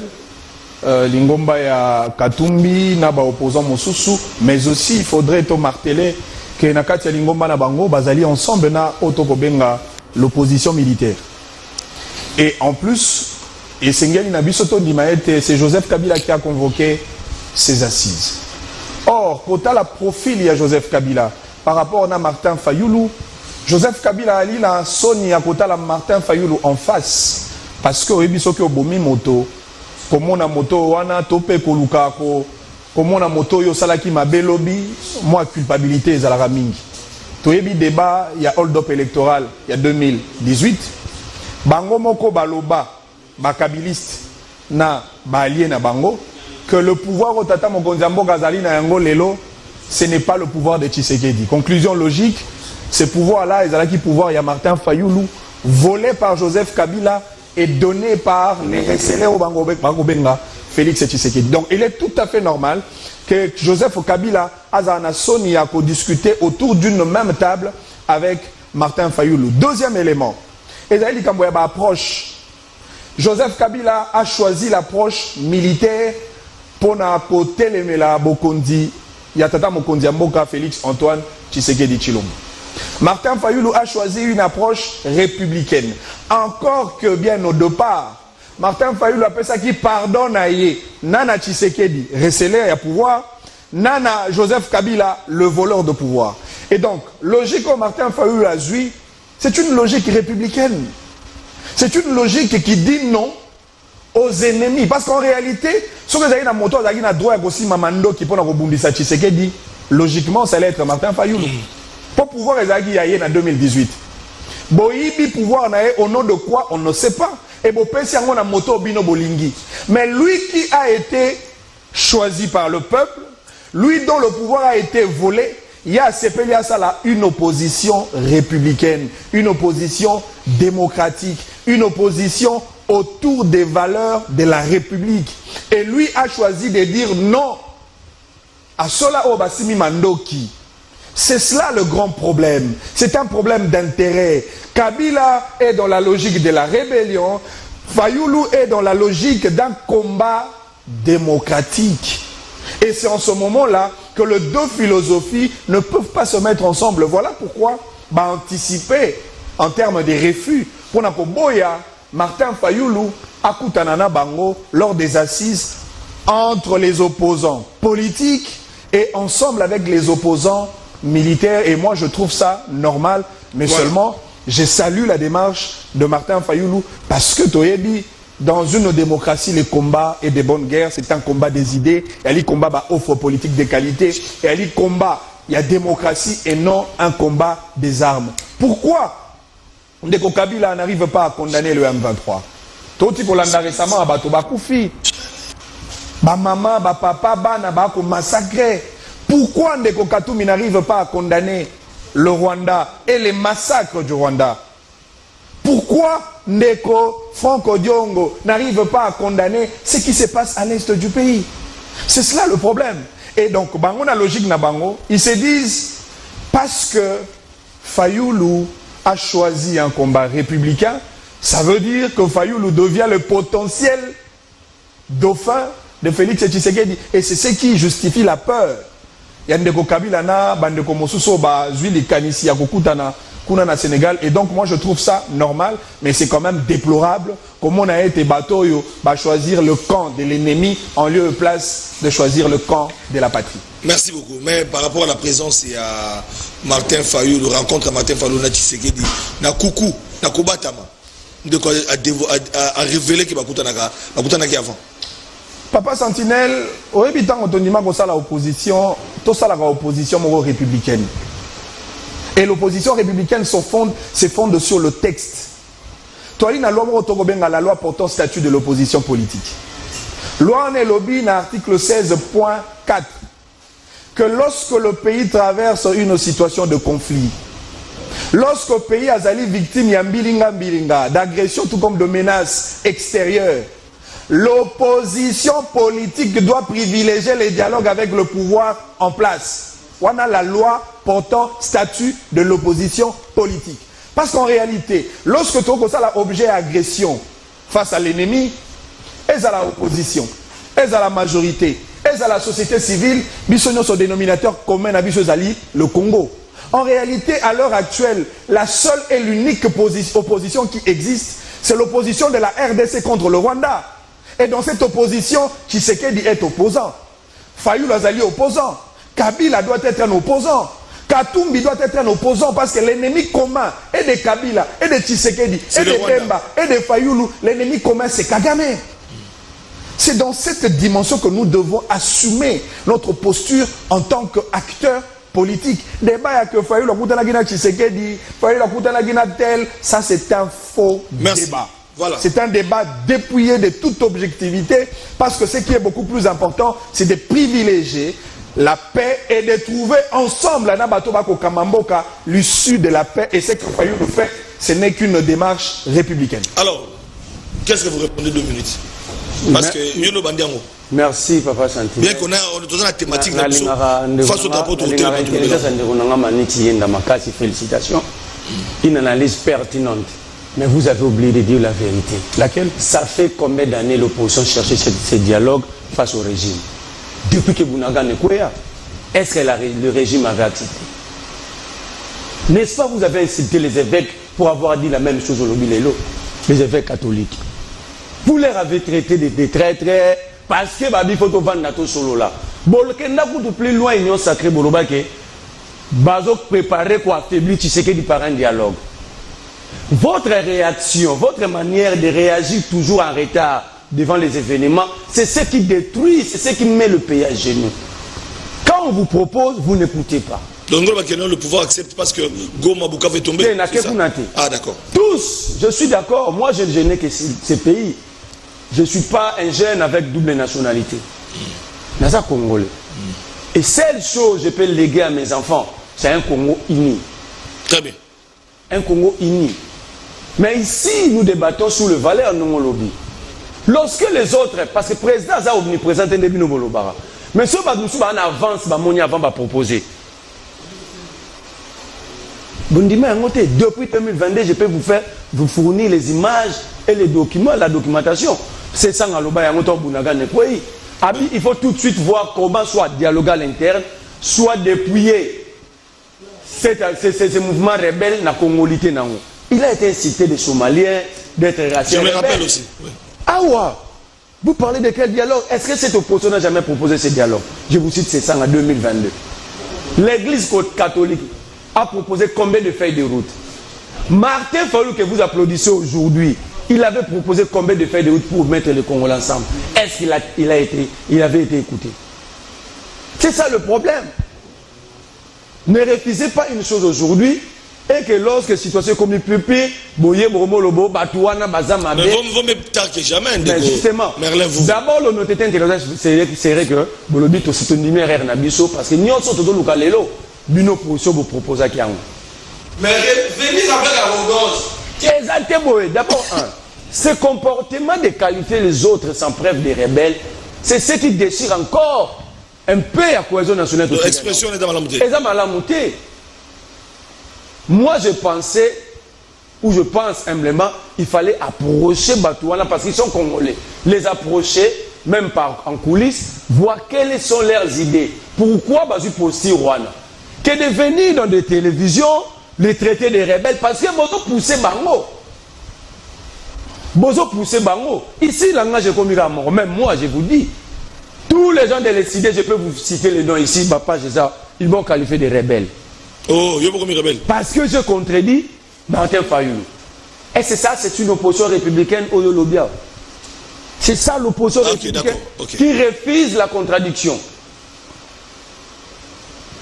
Lingomba ya Katumbi na ba opposant Mosusu mais aussi il faudrait to marteler que na kati ya Lingomba na bango bazali ensemble na otoko benga l'opposition militaire et en plus et Sengeli na bisoto ndimaete c'est Joseph Kabila qui a convoqué ces assises. Or quant à la profil ya Joseph Kabila par rapport à Martin Fayulu, Joseph Kabila ali la soni ya quant à la Martin Fayulu en face parce que oyebi soki obomi moto komona moto wana tope koluka ko Comment on a moto yo salaki ma belobi, moi culpabilité ezalaka mingi. Toyebi débat, il y a hold-up électoral, il y a 2018. Bango moko baloba, bakabiliste na baalien na bango, que le pouvoir au tata mokonzambo gazali na yango lelo, ce n'est pas le pouvoir de Tshisekedi. Conclusion logique, ce pouvoir-là, ezalaki pouvoir, il y a Martin Fayoulou, volé par Joseph Kabila et donné par les récélés au Bango Benga, Félix Tshisekedi. Donc il est tout à fait normal que Joseph Kabila azana Sonia pour discuter autour d'une même table avec Martin Fayoulou. Deuxième élément, ezali kamboya ba approche. Joseph Kabila a choisi l'approche militaire pour na côté lemela bokondi ya tata mokondi mboka Félix Antoine Tshisekedi Tshilombo. Martin Fayoulou a choisi une approche républicaine. Encore que bien au départ, Martin Fayoulou appelle ça qui pardonne à Yé, Nana Tshisekedi, recélé à pouvoir, Nana Joseph Kabila, le voleur de pouvoir. Et donc, logique que Martin Fayoulou a joué, c'est une logique républicaine. C'est une logique qui dit non aux ennemis. Parce qu'en réalité, ce que vous avez dans moto, vous avez un droit aussi Mamando qui peut rebondir Tshisekedi, logiquement, ça allait être Martin Fayoulou. Pour pouvoir ezaki yaye en 2018. Boyibi pouvoir nae au nom de quoi on ne sait pas. Et bo pesi yango na moto bino bolingi. Mais lui qui a été choisi par le peuple, lui dont le pouvoir a été volé, il y a sepeli à ça une opposition républicaine, une opposition démocratique, une opposition autour des valeurs de la République. Et lui a choisi de dire non à cela Obasimi Mandoki. C'est cela le grand problème. C'est un problème d'intérêt. Kabila est dans la logique de la rébellion. Fayoulou est dans la logique d'un combat démocratique. Et c'est en ce moment-là que les deux philosophies ne peuvent pas se mettre ensemble. Voilà pourquoi anticiper en termes de refus. Pour Nakoboya, Martin Fayoulou a Koutanana Bango lors des assises entre les opposants politiques et ensemble avec les opposants militaire, et moi je trouve ça normal, mais voilà. Seulement je salue la démarche de Martin Fayoulou parce que Toyebi, dans une démocratie, les combats et des bonnes guerres, c'est un combat des idées, et il y a combat bah, offre politique de qualité, et il y a combat, il y a démocratie et non un combat des armes. Pourquoi Ndeko Kabila n'arrive pas à condamner le M23? Toti Kolanda récemment à Bato Bakoufi, ba maman, ba papa, ba nabako massacré. Pourquoi Ndeko Katoumi n'arrive pas à condamner le Rwanda et les massacres du Rwanda? Pourquoi Ndeko Franco Diongo n'arrive pas à condamner ce qui se passe à l'est du pays? C'est cela le problème. Et donc, Bango na logique na Bango, ils se disent, parce que Fayoulou a choisi un combat républicain, ça veut dire que Fayoulou devient le potentiel dauphin de Félix Tshisekedi. Et c'est ce qui justifie la peur. Yandeko Kabila na bandeko mosuso ba zwi kanisi ya kokutana kuna na Sénégal, et donc moi je trouve ça normal, mais c'est quand même déplorable comment on a été bateau yo ba choisir le camp de l'ennemi en lieu et place de choisir le camp de la patrie. Merci beaucoup. Mais par rapport à la présence et à Martin Fayoulou, le rencontre à Martin Fayoulou na Tshisekedi na kuku na kobatama de quoi à révéler que bakutana ki avant. Papa Sentinelle, au habitant autonoma comme ça l'opposition, tout ça la opposition républicaine. Et l'opposition républicaine se fonde sur le texte. Toi, la loi portant statut de l'opposition politique. Loi en lobby dans l'article 16.4 que lorsque le pays traverse une situation de conflit, lorsque le pays a été victime d'agression tout comme de menaces extérieures, l'opposition politique doit privilégier les dialogues avec le pouvoir en place. On a la loi portant statut de l'opposition politique. Parce qu'en réalité, lorsque tu as objet d'agression face à l'ennemi, et à l'opposition, et à la majorité, et à la société civile, bisogno son dénominateur commun à Bisozali, le Congo. En réalité, à l'heure actuelle, la seule et l'unique opposition qui existe, c'est l'opposition de la RDC contre le Rwanda. Et dans cette opposition, Tshisekedi est opposant. Fayoulou Azali opposant. Kabila doit être un opposant. Katumbi doit être un opposant parce que l'ennemi commun est de Kabila, et de Tshisekedi, et de Demba, et de Fayoulou, l'ennemi commun c'est Kagame. C'est dans cette dimension que nous devons assumer notre posture en tant qu'acteurs politiques. Débat que Fayou la Koutana Guina Tshisekedi, Fayou la Koutana Guina tel, ça c'est un faux débat. Voilà. C'est un débat dépouillé de toute objectivité parce que ce qui est beaucoup plus important, c'est de privilégier la paix et de trouver ensemble à Nabatobako Kamamboka l'issue de la paix. Et ce que Fayou nous fait, ce n'est qu'une démarche républicaine. Alors, qu'est-ce que vous répondez 2 minutes? Parce que Yolo Bandiango. Merci Papa Santi. Bien qu'on a dans la thématique face au drapeau de félicitations. Une analyse pertinente. Mais vous avez oublié de dire la vérité. Laquelle? Ça fait combien d'années l'opposition cherchait ce dialogue face au régime? Depuis que Bounaga ne courait, est-ce que le régime avait accepté? N'est-ce pas, vous avez insulté les évêques pour avoir dit la même chose au lobby les évêques catholiques. Vous les avez traités de traîtres parce que Babi faut vendre nato solo là. Bolkenda vous plus loin union sacrée Bolobake. Bazo préparer pour affaiblir Tshisekedi par un dialogue. Votre réaction, votre manière de réagir toujours en retard devant les événements, c'est ce qui détruit, c'est ce qui met le pays à genoux. Quand on vous propose, vous n'écoutez pas. Donc le pouvoir accepte parce que Goma Bouka va tomber. Ah d'accord. Tous, je suis d'accord. Moi, je n'ai que ces pays. Je ne suis pas un jeune avec double nationalité. Je suis congolais. Et seule chose que je peux léguer à mes enfants, c'est un Congo uni. Très bien. Un Congo uni. Mais ici, nous débattons sur le valeur non lobby. Lorsque les autres, parce que le président a omniprésent un début de Bolobara. Mais si on avance, avant de proposer. Depuis 2022, je peux vous fournir les images et les documents, la documentation. C'est ça, il faut tout de suite voir comment soit dialoguer à l'interne, soit dépouiller ces mouvements rebelles dans la Congolité. Il a été incité des Somaliens d'être racistes. Je me rappelle aussi. Oui. Ah ouais. Vous parlez de quel dialogue? Est-ce que cette opposition n'a jamais proposé ce dialogue? Je vous cite, c'est ça en 2022. L'Église catholique a proposé combien de feuilles de route? Martin Fayulu, que vous applaudissez aujourd'hui, il avait proposé combien de feuilles de route pour mettre les Congolais ensemble? Est-ce qu'il avait été écouté? C'est ça le problème. Ne refusez pas une chose aujourd'hui et que lorsque la situation est comme Pipi, Boye, Bromo, Lobo, Batouana, Bazama, mais vous me tard que jamais. Mais justement, d'abord, l'honnêteté intellectuelle serait que Bolobi to c'est un numéro Nabiso parce que nous sommes tous les locaux, Bino position vous propose à Kiango. Mais venez avec l'arrogance. D'abord, ce comportement de qualifier les autres sans preuve de rebelles, c'est ce qui déchire encore un peu la cohésion nationale. L'expression est dans la montée. Moi, je pensais, ou je pense humblement, il fallait approcher Batouana parce qu'ils sont congolais. Les approcher, même en coulisses, voir quelles sont leurs idées. Pourquoi Bazu Posti Rwanda? Que de venir dans des télévisions, les traiter des rebelles, parce que Bozo poussé Bango. Bozo poussé Bango. Ici, langage est comme mort. Même moi, je vous dis, tous les gens de l'ECD, je peux vous citer les noms ici, Papa Jéza, ils vont qualifier des rebelles. Oh, il y a beaucoup de rebelles. Parce que je contredis Martin Fayulu. Et c'est ça, c'est une opposition républicaine au Yolobia. C'est ça l'opposition républicaine qui refuse la contradiction.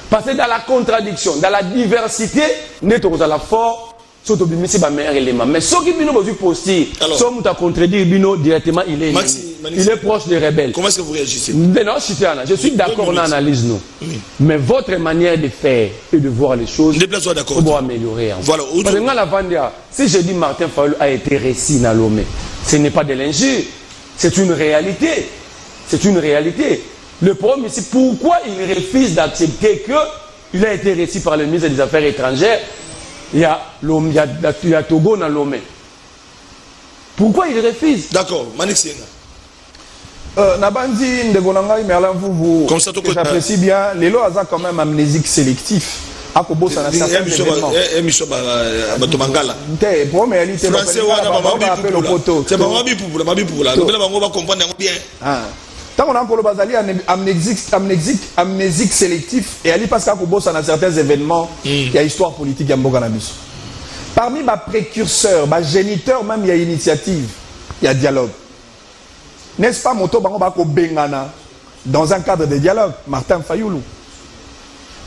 Parce que dans la contradiction, dans la diversité, nous sommes à la force, surtout c'est le meilleur élément. Mais ce qui nous a posté, ce qui a contredit directement, il est proche des rebelles. Comment est-ce que vous réagissez? Non, je suis d'accord, on analyse nous. Oui. Mais votre manière de faire et de voir les choses, il faut améliorer. Voilà, parce que si je dis Martin Fayulu a été récit dans Lomé, ce n'est pas de l'injure, c'est une réalité. C'est une réalité. Le problème ici, pourquoi il refuse d'accepter qu'il a été récit par le ministre des Affaires étrangères? Il y a Togo dans Lomé. Pourquoi il refuse? D'accord, Manik Siena. Nabandi Ndegonangai Merlin, vous j'apprécie bien. Les lois ont quand même amnésique sélectif. À Kobo, ça n'a certains événements. Tant qu'on a encore le basali amnésique sélectif et Ali parce qu'à Kobo, ça n'a certains événements. Il y a histoire politique, il y a Mboganabis. Parmi mes précurseurs, mes géniteurs, même il y a initiative, il y a dialogue. N'est-ce pas Moto Bango Bako Bengana dans un cadre de dialogue, Martin Fayoulou?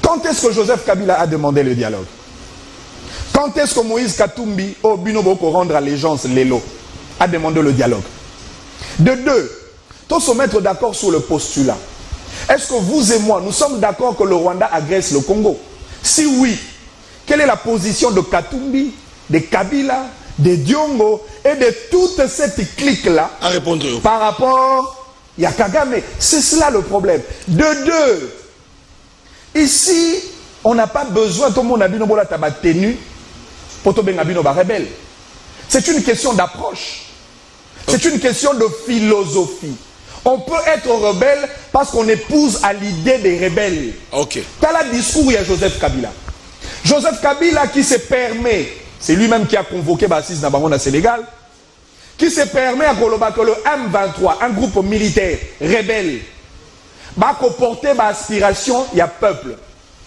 Quand est-ce que Joseph Kabila a demandé le dialogue? Quand est-ce que Moïse Katumbi, au Binoboko rendre allégeance, Lelo, a demandé le dialogue? De deux, tous se mettre d'accord sur le postulat. Est-ce que vous et moi, nous sommes d'accord que le Rwanda agresse le Congo? Si oui, quelle est la position de Katumbi, de Kabila, de Diongo et de toute cette clique-là à répondre par rapport à Kagame? C'est cela le problème. De deux, ici, on n'a pas besoin, tout le monde a dit que tenu pour rebelle. C'est une question d'approche. C'est une question de philosophie. On peut être rebelle parce qu'on épouse à l'idée des rebelles. Ok. T'as le discours, il y a Joseph Kabila. Joseph Kabila qui se permet, c'est lui-même qui a convoqué Bassis Nabango Sénégal, qui se permet à Koloba que le M23, un groupe militaire rebelle, va comporter ma aspiration, il y a peuple.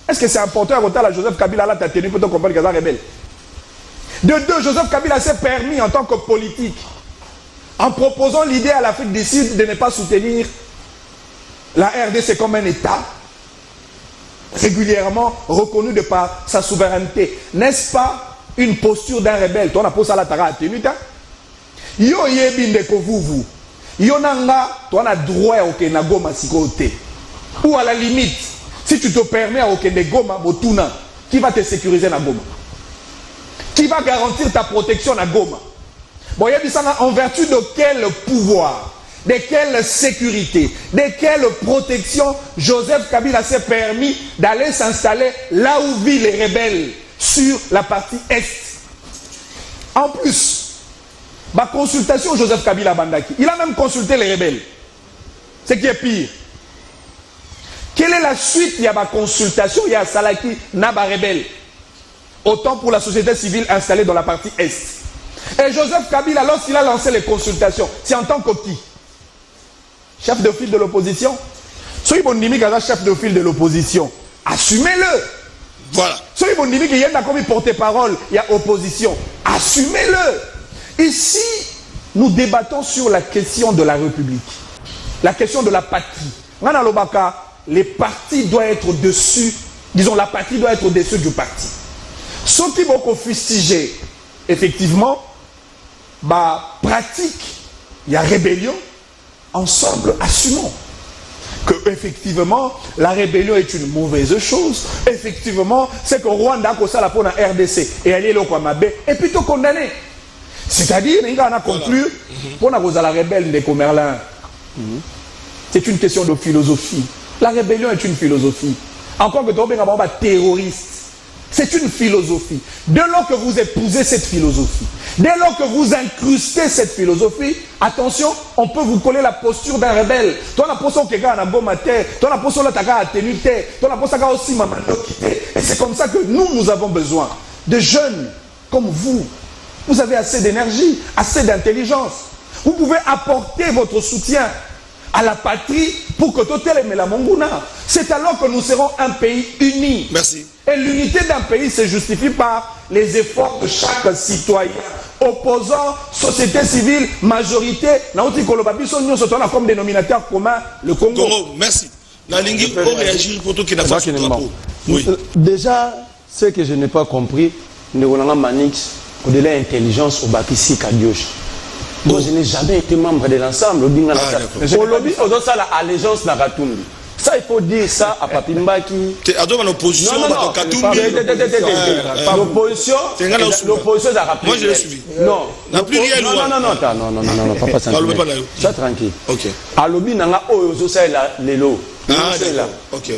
Est-ce que c'est important à côté de Joseph Kabila là, tu as tenu pour te comprendre qu'il y a rebelle? De deux, Joseph Kabila s'est permis en tant que politique, en proposant l'idée à l'Afrique du Sud de ne pas soutenir la RDC comme un État régulièrement reconnu de par sa souveraineté. N'est-ce pas une posture d'un rebelle? Toi, on a posé la tara à Tenuta. Yo yebinde ko vous. Yo nanga, toi, on a droit au Kenagoma sikote. Ou à la limite, si tu te permets au Kenegoma, Botuna, qui va te sécuriser na Goma? Qui va garantir ta protection na Goma? Bon, il y a dit ça en vertu de quel pouvoir, de quelle sécurité, de quelle protection Joseph Kabila s'est permis d'aller s'installer là où vivent les rebelles, sur la partie Est. En plus, ma consultation Joseph Kabila Bandaki, il a même consulté les rebelles. Ce qui est pire. Quelle est la suite? Il y a ma consultation, il y a Salaki Naba rebelle. Autant pour la société civile installée dans la partie Est. Et Joseph Kabila, lorsqu'il a lancé les consultations, c'est en tant que qui? Chef de file de l'opposition. Soyez bon nimi gaza chef de file de l'opposition. Assumez-le. Voilà. Soyez bon nimi qui y a comme porte-parole, il y a opposition. Assumez-le. Ici, nous débattons sur la question de la République. La question de la patrie. Rana Lobaka, les partis doivent être au-dessus, disons la patrie doit être au-dessus du parti. Ce qui va fustiger, effectivement, pratique, il y a rébellion, ensemble, assumons que effectivement la rébellion est une mauvaise chose. Effectivement, c'est que Rwanda a ça la pour la RDC et aller là au Mabé et plutôt condamné. C'est-à-dire, il y a conclu pour la rebelle de Comerlin. C'est une question de philosophie. La rébellion est une philosophie. Encore que tu es terroriste. C'est une philosophie. Dès lors que vous épousez cette philosophie, dès lors que vous incrustez cette philosophie, attention, on peut vous coller la posture d'un rebelle. Toi, la posture qui a un bon matin, toi, la posture qui a tenu terre, toi, la posture qui a aussi maman. Et c'est comme ça que nous avons besoin de jeunes comme vous. Vous avez assez d'énergie, assez d'intelligence. Vous pouvez apporter votre soutien à la patrie pour que Totel et la Monguna. C'est alors que nous serons un pays uni. Merci. Et l'unité d'un pays se justifie par les efforts de chaque citoyen. Opposant, société civile, majorité, comme dénominateur commun, le Congo. Merci. Nalingi, pour réagir pour tout qui n'a pas de drapeau. Oui. Déjà, ce que je n'ai pas compris, Néolanga Manix, au-delà de l'intelligence au Bakissi Kadioche. Moi, je n'ai jamais été membre de l'ensemble. Au lobby, on a ça l'allégeance na Katumbi. Ça, il faut dire ça à Papimbaki. Tu es en opposition à Katumbi. L'opposition à Katumbi. Moi, je l'ai suivi. Non. Non, papa Santine. Ça, tranquille. Ok. À lobby, nanga oyo ça là lelo.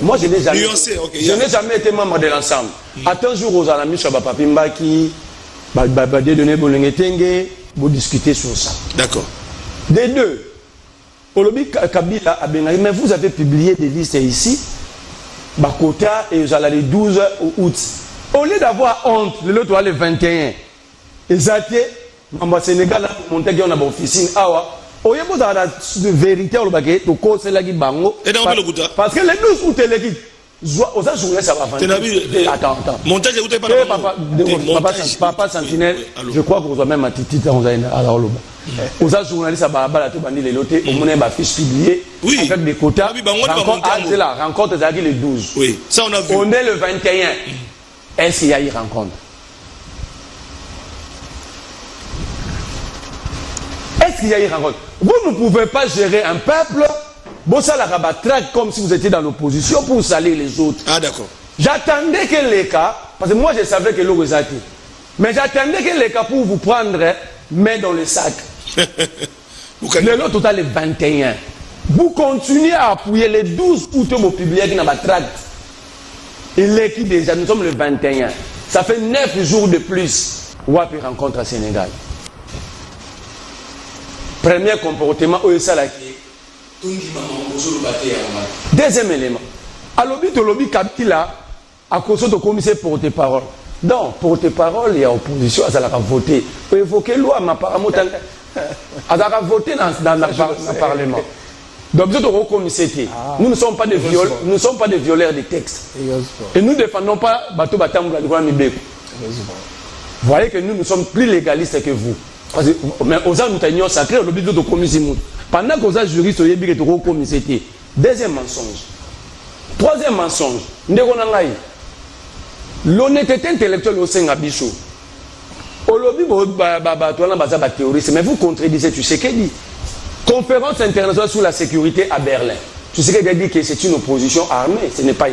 Moi, je n'ai jamais été membre de l'ensemble. Attends, jour aux amis sur Papimbaki, Babadé donné Bolengetenge. Vous discutez sur ça. D'accord. Des deux, Olobi Kabila, mais vous avez publié des listes ici, Bakota et le 12 août. Au lieu d'avoir honte, l'autre le 21, Ezaté, au Sénégal, monté qui on a une officine, au lieu de la vérité, au baguette, au cause de la Bango, parce que les 12 août, les ça va attends. Montage, papa Sentinelle, je crois que vous avez même un titre dans Aux journalistes à Barabara, tout bandi les lotés, au moins ma fiche publiée avec des quotas. Rencontre le 12. Oui, ça on a vu. On est le 21. Est-ce qu'il y a une rencontre? Est-ce qu'il y a une rencontre? Vous ne pouvez pas gérer un peuple, bon ça la rabattraque comme si vous étiez dans l'opposition pour salir les autres. Ah d'accord. J'attendais que les cas, parce que moi je savais que l'eau était, mais j'attendais que les cas pour vous prendre main dans le sac. Le lot total est 21. Vous continuez à appuyer les 12 août au public qui n'a pas tract. Et l'équipe déjà, nous sommes le 21. Ça fait 9 jours de plus. Wapi rencontre à Sénégal. Premier comportement, deuxième élément. À l'obit Kabila, à cause de commissaire porte-parole. Donc, porte-parole, il y a opposition, ça a voté. Vous évoquez loi, mais apparemment, elle a voté dans le Parlement. Donc, vous êtes commissaire. Nous ne sommes pas des violeurs, nous ne sommes pas des violeurs des textes. Et nous ne défendons pas Bato Batamboula de Guamibeko. Vous voyez que nous sommes plus légalistes que vous. Parce que, mais aux gens, nous avons sacré, on oublie de commissaire. Pendant que vous êtes juriste, vous êtes commissaire. Deuxième mensonge. Troisième mensonge. L'honnêteté intellectuelle au Séngabichou. Au lobby, mais vous contredisez, tu sais qu'elle dit. Conférence internationale sur la sécurité à Berlin. Tu sais qu'elle dit que c'est une opposition armée. Ce n'est pas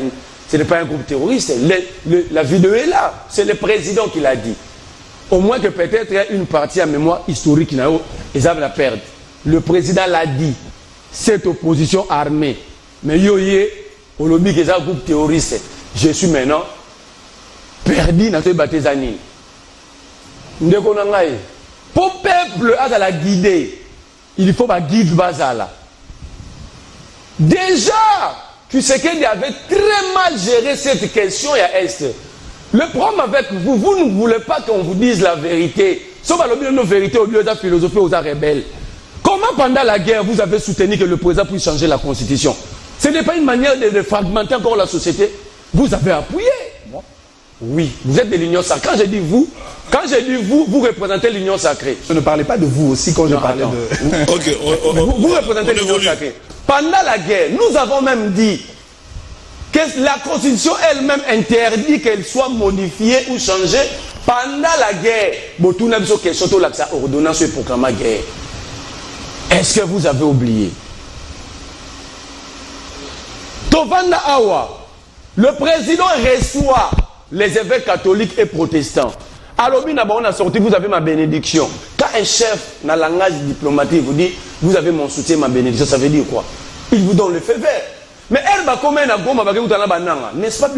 un groupe terroriste. La vidéo est là. C'est le président qui l'a dit. Au moins que peut-être une partie à mémoire historique, ils avaient la perdre. Le président l'a dit. Cette opposition armée. Mais au lobby, c'est un groupe terroriste. Je suis maintenant perdu dans ce baptême. Pour peuple à la guider, il faut un guide basala. Déjà, tu sais qu'il avait très mal géré cette question à Est. Le problème avec vous, vous ne voulez pas qu'on vous dise la vérité. Sauf à l'objet de nos vérités, au lieu de la philosophie aux rebelles. Comment pendant la guerre, vous avez soutenu que le président puisse changer la constitution? Ce n'est pas une manière de fragmenter encore la société. Vous avez appuyé. Oui, vous êtes de l'Union sacrée. Quand je dis vous, vous représentez l'Union sacrée. Je ne parlais pas de vous aussi quand je parlais de... Ok, vous représentez l'Union sacrée. Pendant la guerre, nous avons même dit que la Constitution elle-même interdit qu'elle soit modifiée ou changée pendant la guerre. Ordonnance et proclame guerre. Est-ce que vous avez oublié? Tovanda Awa, le président reçoit les évêques catholiques et protestants. Alors, on a sorti, vous avez ma bénédiction. Quand un chef, dans le langage diplomatique, vous dit, vous avez mon soutien, ma bénédiction, ça veut dire quoi? Il vous donne le feu vert. Mais elle va comme un goma, n'est-ce pas,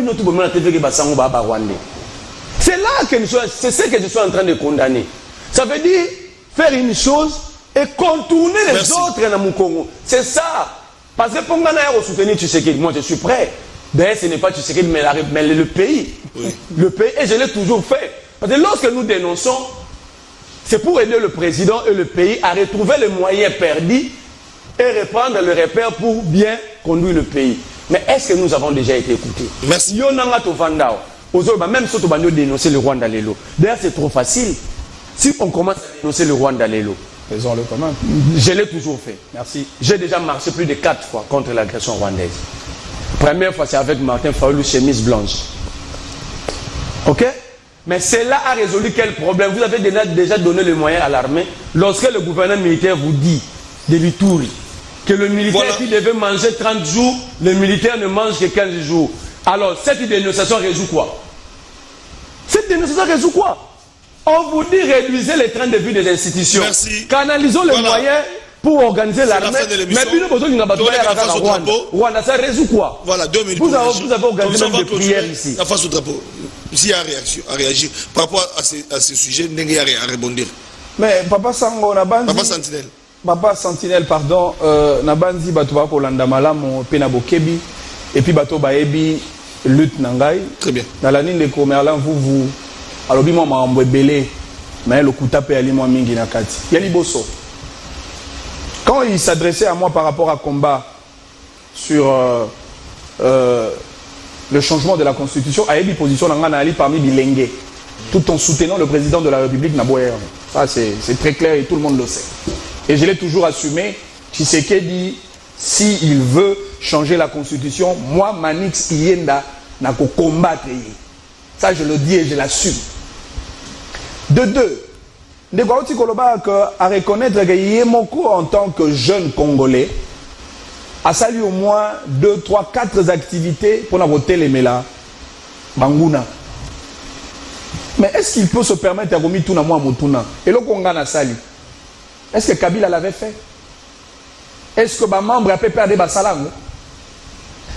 c'est là que c'est ce que je suis en train de condamner. Ça veut dire faire une chose et contourner les autres dans mon Congo. C'est ça. Parce que pour moi, soutenir Tshisekedi, moi je suis prêt. D'ailleurs, ce n'est pas Tshisekedi, mais le pays. Oui. Le pays, et je l'ai toujours fait. Parce que lorsque nous dénonçons, c'est pour aider le président et le pays à retrouver les moyens perdus et reprendre le repère pour bien conduire le pays. Mais est-ce que nous avons déjà été écoutés? Merci. Même si on a dénoncé le Rwanda Lelo. D'ailleurs, c'est trop facile. Si on commence à dénoncer le Rwanda Lelo, faisons-le quand même. Je l'ai toujours fait. Merci. J'ai déjà marché plus de 4 fois contre l'agression rwandaise. Première fois, c'est avec Martin Fayoulou, chemise blanche. Ok? Mais cela a résolu quel problème? Vous avez déjà donné les moyens à l'armée. Lorsque le gouvernement militaire vous dit de l'Ituri que le militaire qui devait manger 30 jours, le militaire ne mange que 15 jours. Alors, cette dénonciation résout quoi? Cette dénonciation résout quoi? On vous dit réduisez les trains de vie des institutions. Merci. Canalisons les moyens pour organiser l'armée. Mais puis nous besoin d'une bataille à Rwanda. Rwanda, ça résout quoi? Voilà, 2 minutes. Vous avez organisé même des prières ici. La face au drapeau. S'il y a à réagir par rapport à ce sujet, il y a à rebondir. Mais Papa Sango, Papa Sentinelle. Papa Sentinelle, pardon, Nabanzi Batouba pour l'Andamala, mon Penabo Kebi, et puis Bato Baebi, lutte Nangai. Très bien. Dans la ligne de Comerlan, vous, alors, moi, m'a embellé, mais le coup tapé à l'imam Mingi Nakati. Yali Bosso. Quand il s'adressait à moi par rapport à combat sur le changement de la constitution, a eu une position parmi Bilengue, tout en soutenant le président de la République, Naboyer. Ça, c'est très clair et tout le monde le sait. Et je l'ai toujours assumé. Tshisekedi, s'il veut changer la constitution, moi, Manix Iyenda, n'a qu'à combattre. Ça, je le dis et je l'assume. De deux, à reconnaître que Yemoko, en tant que jeune Congolais, a salué au moins 2, 3, 4 activités pour voter les Mela Banguna. Mais est-ce qu'il peut se permettre de remettre tout à Motuna? Et le Congo a sali. Est-ce que Kabila l'avait fait? Est-ce que les membres a perdre des salango?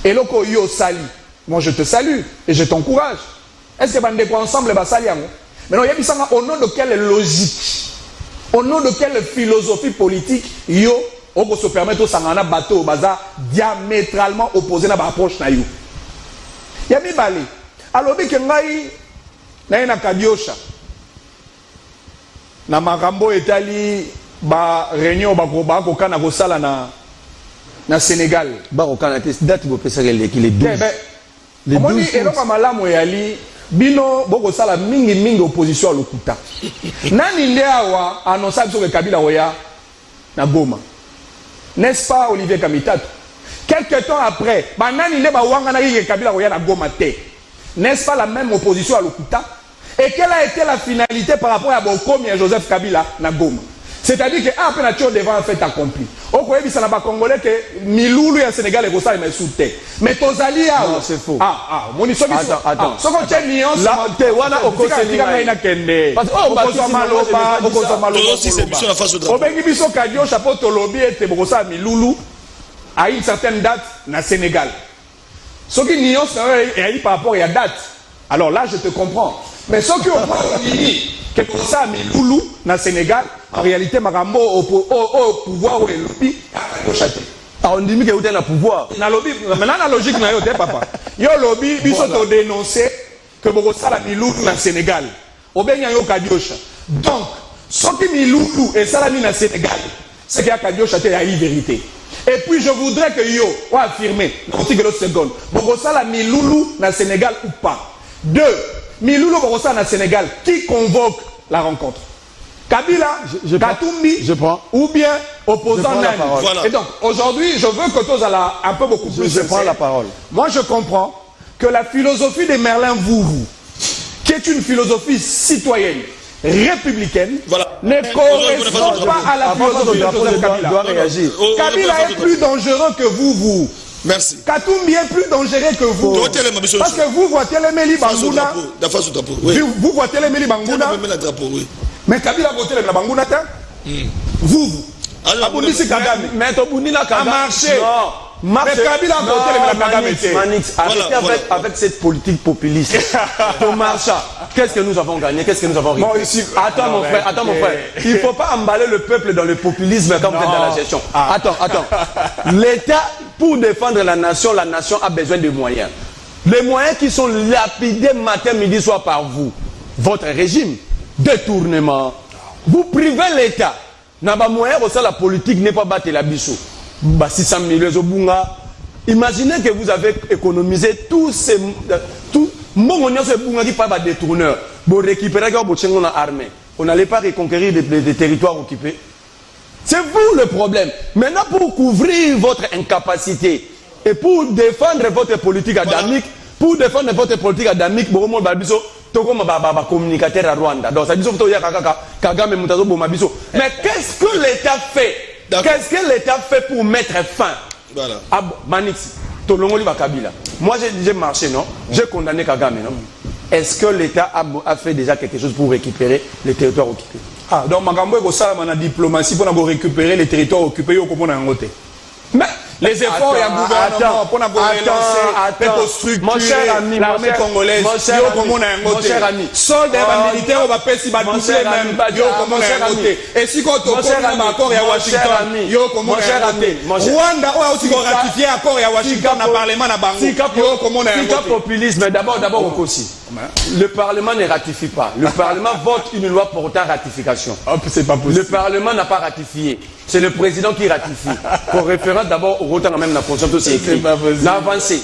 Et le Congo sali. Moi je te salue et je t'encourage. Est-ce que les ensemble les sali? Mais non, il y a au nom de quelle logique, au nom de quelle philosophie politique, yo, on peut se permettre de s'en bateau au bazar diamétralement opposé à l'approche na yo. Il y a mis balé. Alors, il y a na Kadiosha. Na makambo etali ba réunion ba ko na ko sala na Sénégal. Ba ko kana date bo pesa les 12. Les 12. Et donc malamu yali bino boko sala mingi opposition à lokuta. Nani nde awa annonça biso que Kabila oya na Goma. N'est-ce pas Olivier Kamitato? Quelques temps après, ba nani nde ba wanga na que Kabila oya na Goma te. N'est-ce pas la même opposition à lokuta? Et quelle a été la finalité par rapport à Bokomi et Joseph Kabila na Goma? C'est-à-dire que après la chose devant un fait accompli. Au Koyebi ça n'a pas congolais que Miloulou et Sénégal et ça mais soute. Mais Tozali non, c'est faux. Mon histoire attends. Ce qu'on tient nuance là te wana okoseli kende. Parce oh ba maloba, au bengi biso kadio chapeau tolobi et bokosa Miloulou à une certaine date na Sénégal. Ce qui nuance est par rapport à date. Alors là je te comprends. Mais ce qui au que pour ça Miloulou na Sénégal en réalité makambo au pouvoir ou le lobby on dit que vous êtes dans pouvoir na lobby maintenant la logique na yo te papa yo lobby biso to dénoncer que boko sala Miloulou na Sénégal obenya yo Kadiosha donc ce qui Miloulou et salami na Sénégal c'est qu'il y a Kadiosha te a une vérité et puis je voudrais que yo ou affirmer que l'autre seconde boko sala Miloulou na Sénégal ou pas. Deux, Miloulou Borossa na Sénégal, qui convoque la rencontre? Kabila, Katumbi, ou bien opposant Nani. Voilà. Et donc, aujourd'hui, je veux que tous allez un peu beaucoup plus. Je prends la parole. Moi, je comprends que la philosophie de Merlin Vouvou, qui est une philosophie citoyenne, républicaine, ne correspond pas à la philosophie de Joseph Kabila. Kabila est plus dangereux que Vouvou. Merci. Katumbi est plus dangereux que vous. Parce que vous voyez les Meli Banguna. Vous voyez les Meli Banguna. Mais Kabila a voté les Banguna. Vous. Abundisi Kagame. Mais Tobundina Kagame. A marché. Mais Kabila a voté les Kagame. Manix, arrêtez avec cette politique populiste. Tomarcha, qu'est-ce que nous avons gagné? Qu'est-ce que nous avons réussi? Attends mon frère. Il ne faut pas emballer le peuple dans le populisme quand vous êtes dans la gestion. Attends. L'État, pour défendre la nation a besoin de moyens. Les moyens qui sont lapidés matin, midi, soir par vous. Votre régime, détournement. Vous privez l'État. N'a pas moyen pour ça la politique n'est pas battre la bichou. 600 millions au Bunga. Imaginez que vous avez économisé tous ces Bunga qui parlent de détourneurs. Pour récupérer l'armée. On n'allait pas reconquérir des territoires occupés. C'est vous le problème. Maintenant, pour couvrir votre incapacité et pour défendre votre politique adamique, communicateur à Rwanda. Donc ça dit Kagame Mutazo Bomabiso. Mais qu'est-ce que l'État fait? Qu'est-ce que l'État fait pour mettre fin? Voilà. Manix, Tolongoli Kabila. Moi j'ai marché, non? J'ai condamné Kagame, non? Est-ce que l'État a fait déjà quelque chose pour récupérer les territoires occupés? Donc Magambo est ça la diplomatie pour récupérer les territoires occupés au Komona Ngote. Mais les efforts et un gouvernement pour relancer, pour structurer l'armée congolaise, mon cher ami, soldats militaires, on va faire si doubler même, et si on a accord à Washington, mon cher ami, Rwanda a aussi ratifié accord à Washington dans le Parlement à Bango. Populisme, d'abord au Kossi. Le Parlement ne ratifie pas. Le Parlement vote une loi portant ratification. C'est pas possible. Le Parlement n'a pas ratifié. C'est le président qui ratifie. Pour référence d'abord au rotan même la conscience c'est écrit. L'avancée.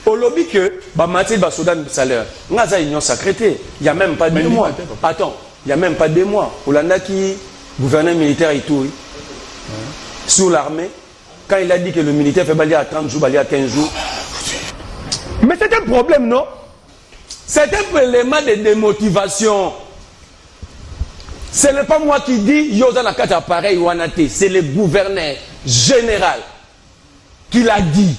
Au lobby que Mathilde Basodan salaire. Ngaza union sacrée. Il n'y a même pas de mois. Attends. il n'y a même pas 2 mois. Hollanda qui gouverneur militaire et tout, sur l'armée, quand il a dit que le militaire fait balayer à 30 jours, balayer à 15 jours. Mais c'est un problème, non? C'est un élément de démotivation. Ce n'est pas moi qui dis Yosa Nakata pareil ou Anate, c'est le gouverneur général qui l'a dit.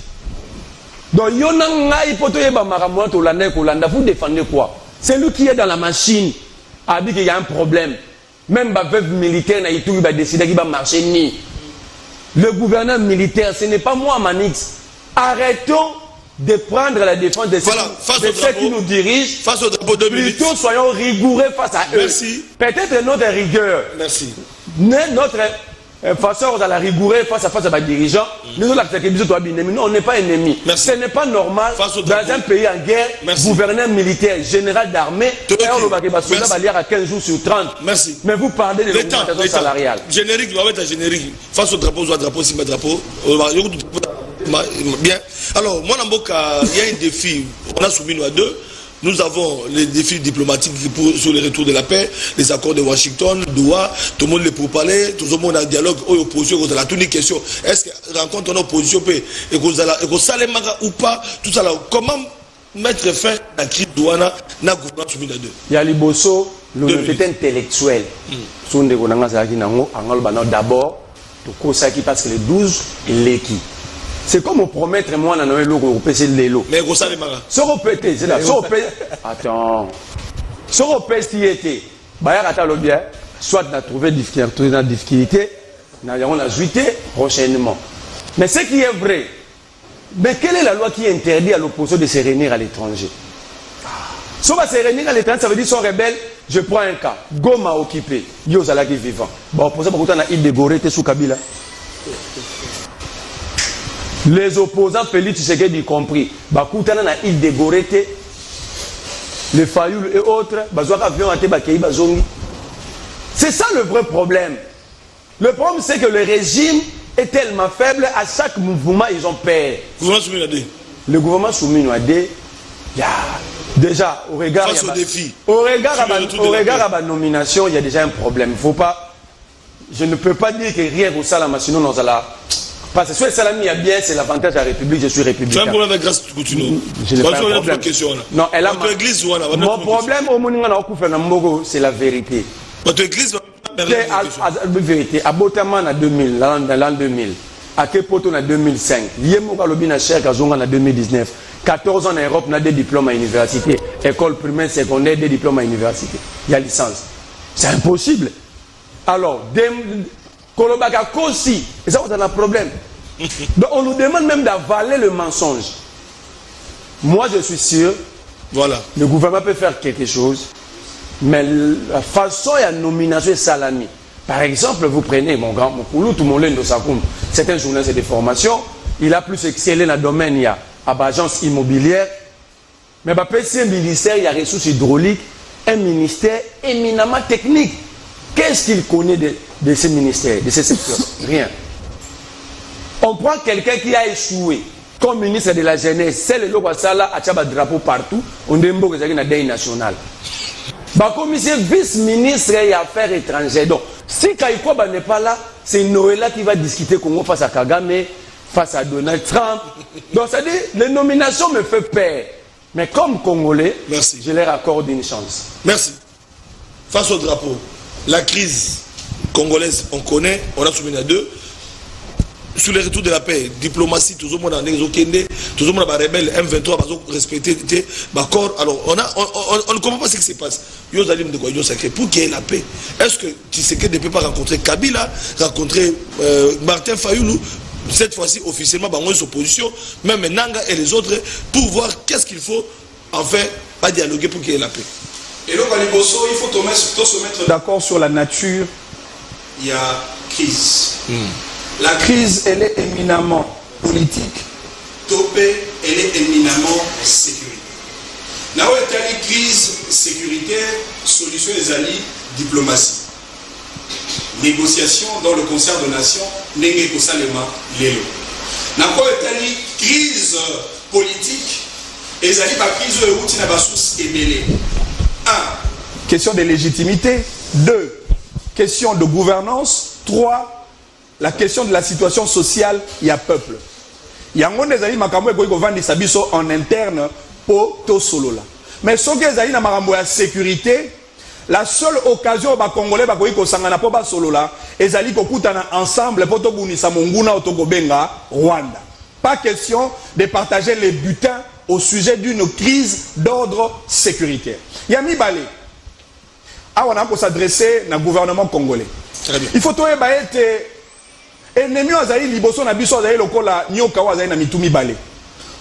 Donc Yonanga Ipotoyeba Maramoto Holanda, vous défendez quoi? C'est lui qui est dans la machine, a dit qu'il y a un problème. Même la veuve militaire n'a il va décider qu'il va marcher ni. Le gouverneur militaire, ce n'est pas moi Manix. Arrêtons de prendre la défense de ceux qui nous dirigent. Face au drapeau 2 minutes. Plutôt soyons rigoureux face à eux. Merci. Peut-être notre rigueur. Merci. Notre façon de la rigoureux face à ma dirigeant. Nous, on n'est pas ennemis. Merci. Ce n'est pas normal dans un pays en guerre, merci. Gouverneur militaire, général d'armée, à 15 jours sur 30. Merci. Mais vous parlez de l'augmentation salariale. Générique, va mettre un générique. Face au drapeau, si ma drapeau. Bien. Alors, moi, il y a un défi. On a soumis nous à 2. Nous avons les défis diplomatiques sur le retour de la paix, les accords de Washington, Doha, tout le monde les pourparlers, tout le monde a un dialogue, opposition, la toute une question. Est-ce que rencontre en opposition peut, et qu'on s'alémara ou pas, tout ça là, comment mettre fin à la crise douana, n'a gouvernement soumis à 2? Il y a l'Ibosso, l'honnêteté intellectuelle. D'abord, qui passe que le 12, il est qui? C'est comme on promettre moi dans le logo au PC de l'eau. Mais ça les maras. Ce repété, c'est là. Attends. Ce repété était. Bayarata le bien. Soit on a trouvé difficulté, on a juité prochainement. Mais ce qui est vrai, mais quelle est la loi qui interdit à l'opposition de se réunir à l'étranger? Si on va se réunir à l'étranger, ça veut dire qu'ils sont rebelles. Je prends un cas. Goma occupé. Yozala qui est vivant. Bon, pour ça, on a il dégoré sous Kabila. Les opposants, Félix Tshisekedi y compris, Bakoutana na île de Gorete, les Fayoul et autres, c'est ça le vrai problème. Le problème, c'est que le régime est tellement faible, à chaque mouvement, ils ont peur. Le gouvernement soumis à D, déjà, au regard à la nomination, il y a déjà un problème. Faut pas, je ne peux pas dire que rien au Salama, sinon nous allons. Parce que soit Salami a bien, c'est l'avantage de la République, je suis républicain. Tu as un problème avec Grâce Coutinho? Je n'ai pas un problème. Non, elle a mon problème au Moninga, c'est la vérité. Votre église la vérité. À Botaman en 2000, l'an 2000. À Kepoto en 2005. Yémoka Lobina Cher Kazonga en 2019. 14 ans en Europe, on a des diplômes à l'université. École primaire, secondaire, des diplômes à l'université. Il y a licence. C'est impossible. Alors, Kolobaka Kosi, et ça, on a un problème. Donc, on nous demande même d'avaler le mensonge. Moi, je suis sûr, voilà. Le gouvernement peut faire quelque chose, mais la façon et la nomination est salami. Par exemple, vous prenez mon grand Moukoulou, tout le monde de Sakoum, c'est un journaliste de formation, il a plus excellé dans le domaine, il y a agence immobilière, mais c'est un ministère, il y a ressources hydrauliques, un ministère éminemment technique. Qu'est-ce qu'il connaît de ces ministères, de ces secteurs? Rien. On prend quelqu'un qui a échoué comme ministre de la jeunesse, c'est le Lokwasala à Tchaba drapeau partout, on démbo que c'est une deuil national. Comme vice-ministre des Affaires étrangères. Donc, si Kaïkoba n'est pas là, c'est Noëlla qui va discuter Congo face à Kagame, face à Donald Trump. Donc, ça dit, les nominations me font peur. Mais comme Congolais, merci. Je leur accorde une chance. Merci. Face au drapeau, la crise congolaise, on connaît, on a soumis à 2. Sur les retours de la paix, diplomatie, tout le monde a tout le monde a rebelle, M23, respecté, alors on ne comprend pas ce qui se passe. Pour qu'il y ait la paix, est-ce que Tshisekedi ne peut pas rencontrer Kabila, rencontrer Martin Fayoulou, cette fois-ci officiellement, dans opposition, même Nanga et les autres, pour voir qu'est-ce qu'il faut, enfin, à dialoguer pour qu'il y ait la paix. Et donc, à Liboso, il faut se mettre d'accord sur la nature. Il y a crise. La crise, elle est éminemment politique. Topé, elle est éminemment sécuritaire. Là où est la crise sécuritaire, solution des alliés, diplomatie. Négociation dans le concert de nations, n'est que ça les mains, l'élo. Là où est la crise politique, les alliés, la crise de route, n'a pas sous ébélé. 1. question de légitimité. 2, question de gouvernance. 3, la question de la situation sociale, il y a peuple. Il y a un makambo qui vend sabiso en interne pour tout solo là. Mais ce qui est na makambo ya sécurité, la seule occasion ba congolais ba ko sangana po ba solo là, ezali ko kutana ensemble pour to bunisa monguna otokobenga Rwanda. Pas question de partager les butins au sujet d'une crise d'ordre sécuritaire. Yami Balé, on a pour s'adresser au gouvernement congolais. Très bien. Il faut trouver ennemi azali liboso na biso azali lokola nyoka wa azali na mitumi balé.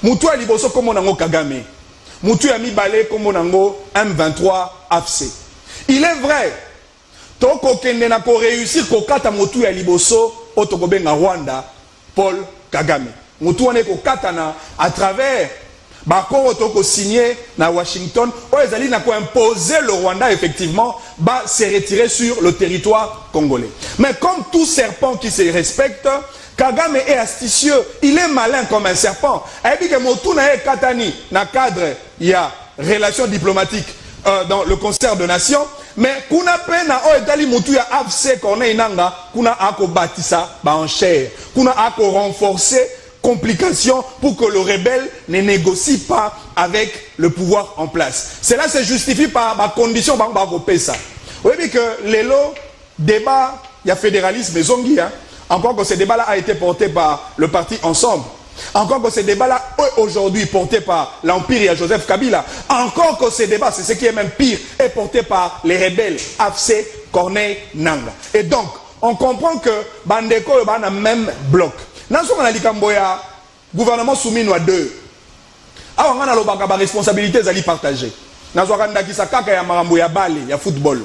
Mutu ya liboso komo nango Kagame. Mutu ya mibale komo nango M23 AFC. Il est vrai, toko kende na ko réussir ko kata mutu ya liboso otokobenga Rwanda Paul Kagame. Mutu wane ko katana à travers Bako toko signé na Washington, ezali na ko imposer le Rwanda effectivement va se retirer sur le territoire congolais. Mais comme tout serpent qui se respecte, Kagame est astucieux, il est malin comme un serpent. Et dit que Motuna est Katani, na cadre, il y a relations diplomatiques dans le concert de nations, mais kuna pena o etali mutu ya AFC Corneille Nanga, kuna ako batisa ba en chair, kuna ako renforcer complications pour que le rebelle ne négocie pas avec le pouvoir en place. Cela se justifie par ma condition par ça. Vous voyez que l'élo débat, il y a fédéralisme et zongi, hein. Encore que ce débat-là a été porté par le parti Ensemble. Encore que ce débat-là, aujourd'hui, porté par l'Empire et Joseph Kabila. Encore que ce débat, c'est ce qui est même pire, est porté par les rebelles AFC, Corneille, Nanga. Et donc, on comprend que Bandeko est dans le même bloc. Dans ce qu'on a gouvernement soumis à 2. Alors, on a la responsabilité d'aller partager. Dans ce qu'on a dit, il y a balle, il y a football.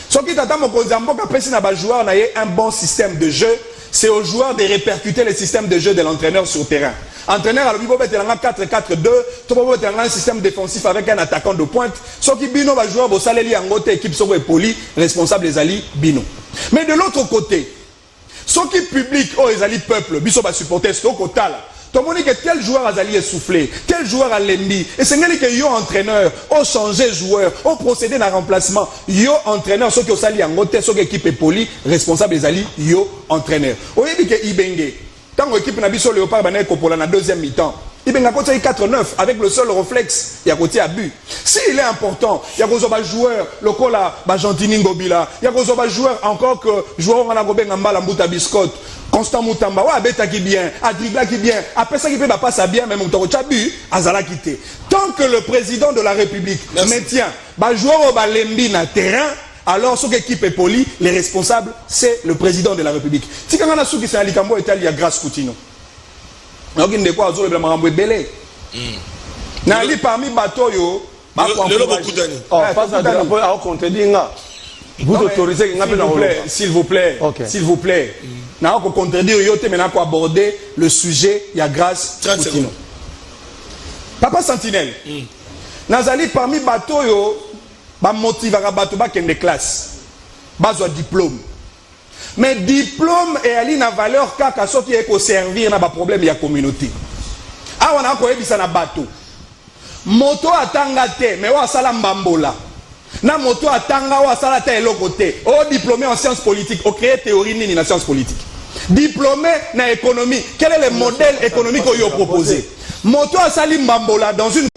Ce qui est un bon système de jeu, c'est aux joueurs de répercuter le système de jeu de l'entraîneur sur le terrain. Entraîneur, il faut mettre un 4-4-2, tu peux mettre un système défensif avec un attaquant de pointe. Ce qui bino va jouer au salé en côté équipe sont poli, responsable des alliés bino. Mais de l'autre côté, ce qui public oh les alliés peuple, biso va supporter ce côté là. Tu as dit que tel joueur a allié soufflé, tel joueur a l'embi. Et c'est que yo entraîneur, ont changé joueur, ont procédé dans le remplacement. Yo entraîneur, ceux qui ont sali en côté, ceux qui équipe est poli, responsable des alliés, yo entraîneur. Vous avez dit que Ibenge, quand l'équipe n'a pas sur Léopard, pour la deuxième mi-temps, Ibenge a côté 4-9 avec le seul réflexe, il y a côté abus. S'il est important, il y a des joueurs, le cola, Bajantini Ngobila, il y a des joueurs encore que joueurs en Agobé Ngamba, Mbuta Biscotte. Constant Moutamba, ouais, Beta qui bien, Adribla qui bien, après ça qui peut pas ça bien, même Moutaro Tchabu, Azala quitté. Tant que le président de la République maintient, bah, joueur au balembi na terrain, alors ce qui équipe est poli, les responsables, c'est le président de la République. Si quand on a ceux qui sont à l'Ikambo, il y a grâce Coutinho. Donc il ne quoi, Azul le Marambo est belé. Nali parmi bateau yo, le lobo Koutani. Oh, pas ça, à contredire. Vous autorisez, s'il vous plaît, s'il vous plaît. Nous avons contredire, maintenant pour aborder le sujet, il y a grâce. 30 secondes. Papa Sentinelle, Nazali parmi bateau yo, ba motivera bateau ba kende classe, bazo diplôme. Mais diplôme et ali na valeur kaka so qui est ko servir na ba problème ya communauté. Ah on a ko ebisa na bateau. Moto atanga te, mais wa sala mbambola. Na moto atanga wa sala te eloko te. O diplômé en sciences politiques, o créer théorie ni na sciences politiques. Diplômé na économie, quel est le modèle économique qu'on y a proposé? Moto asali mbambola dans une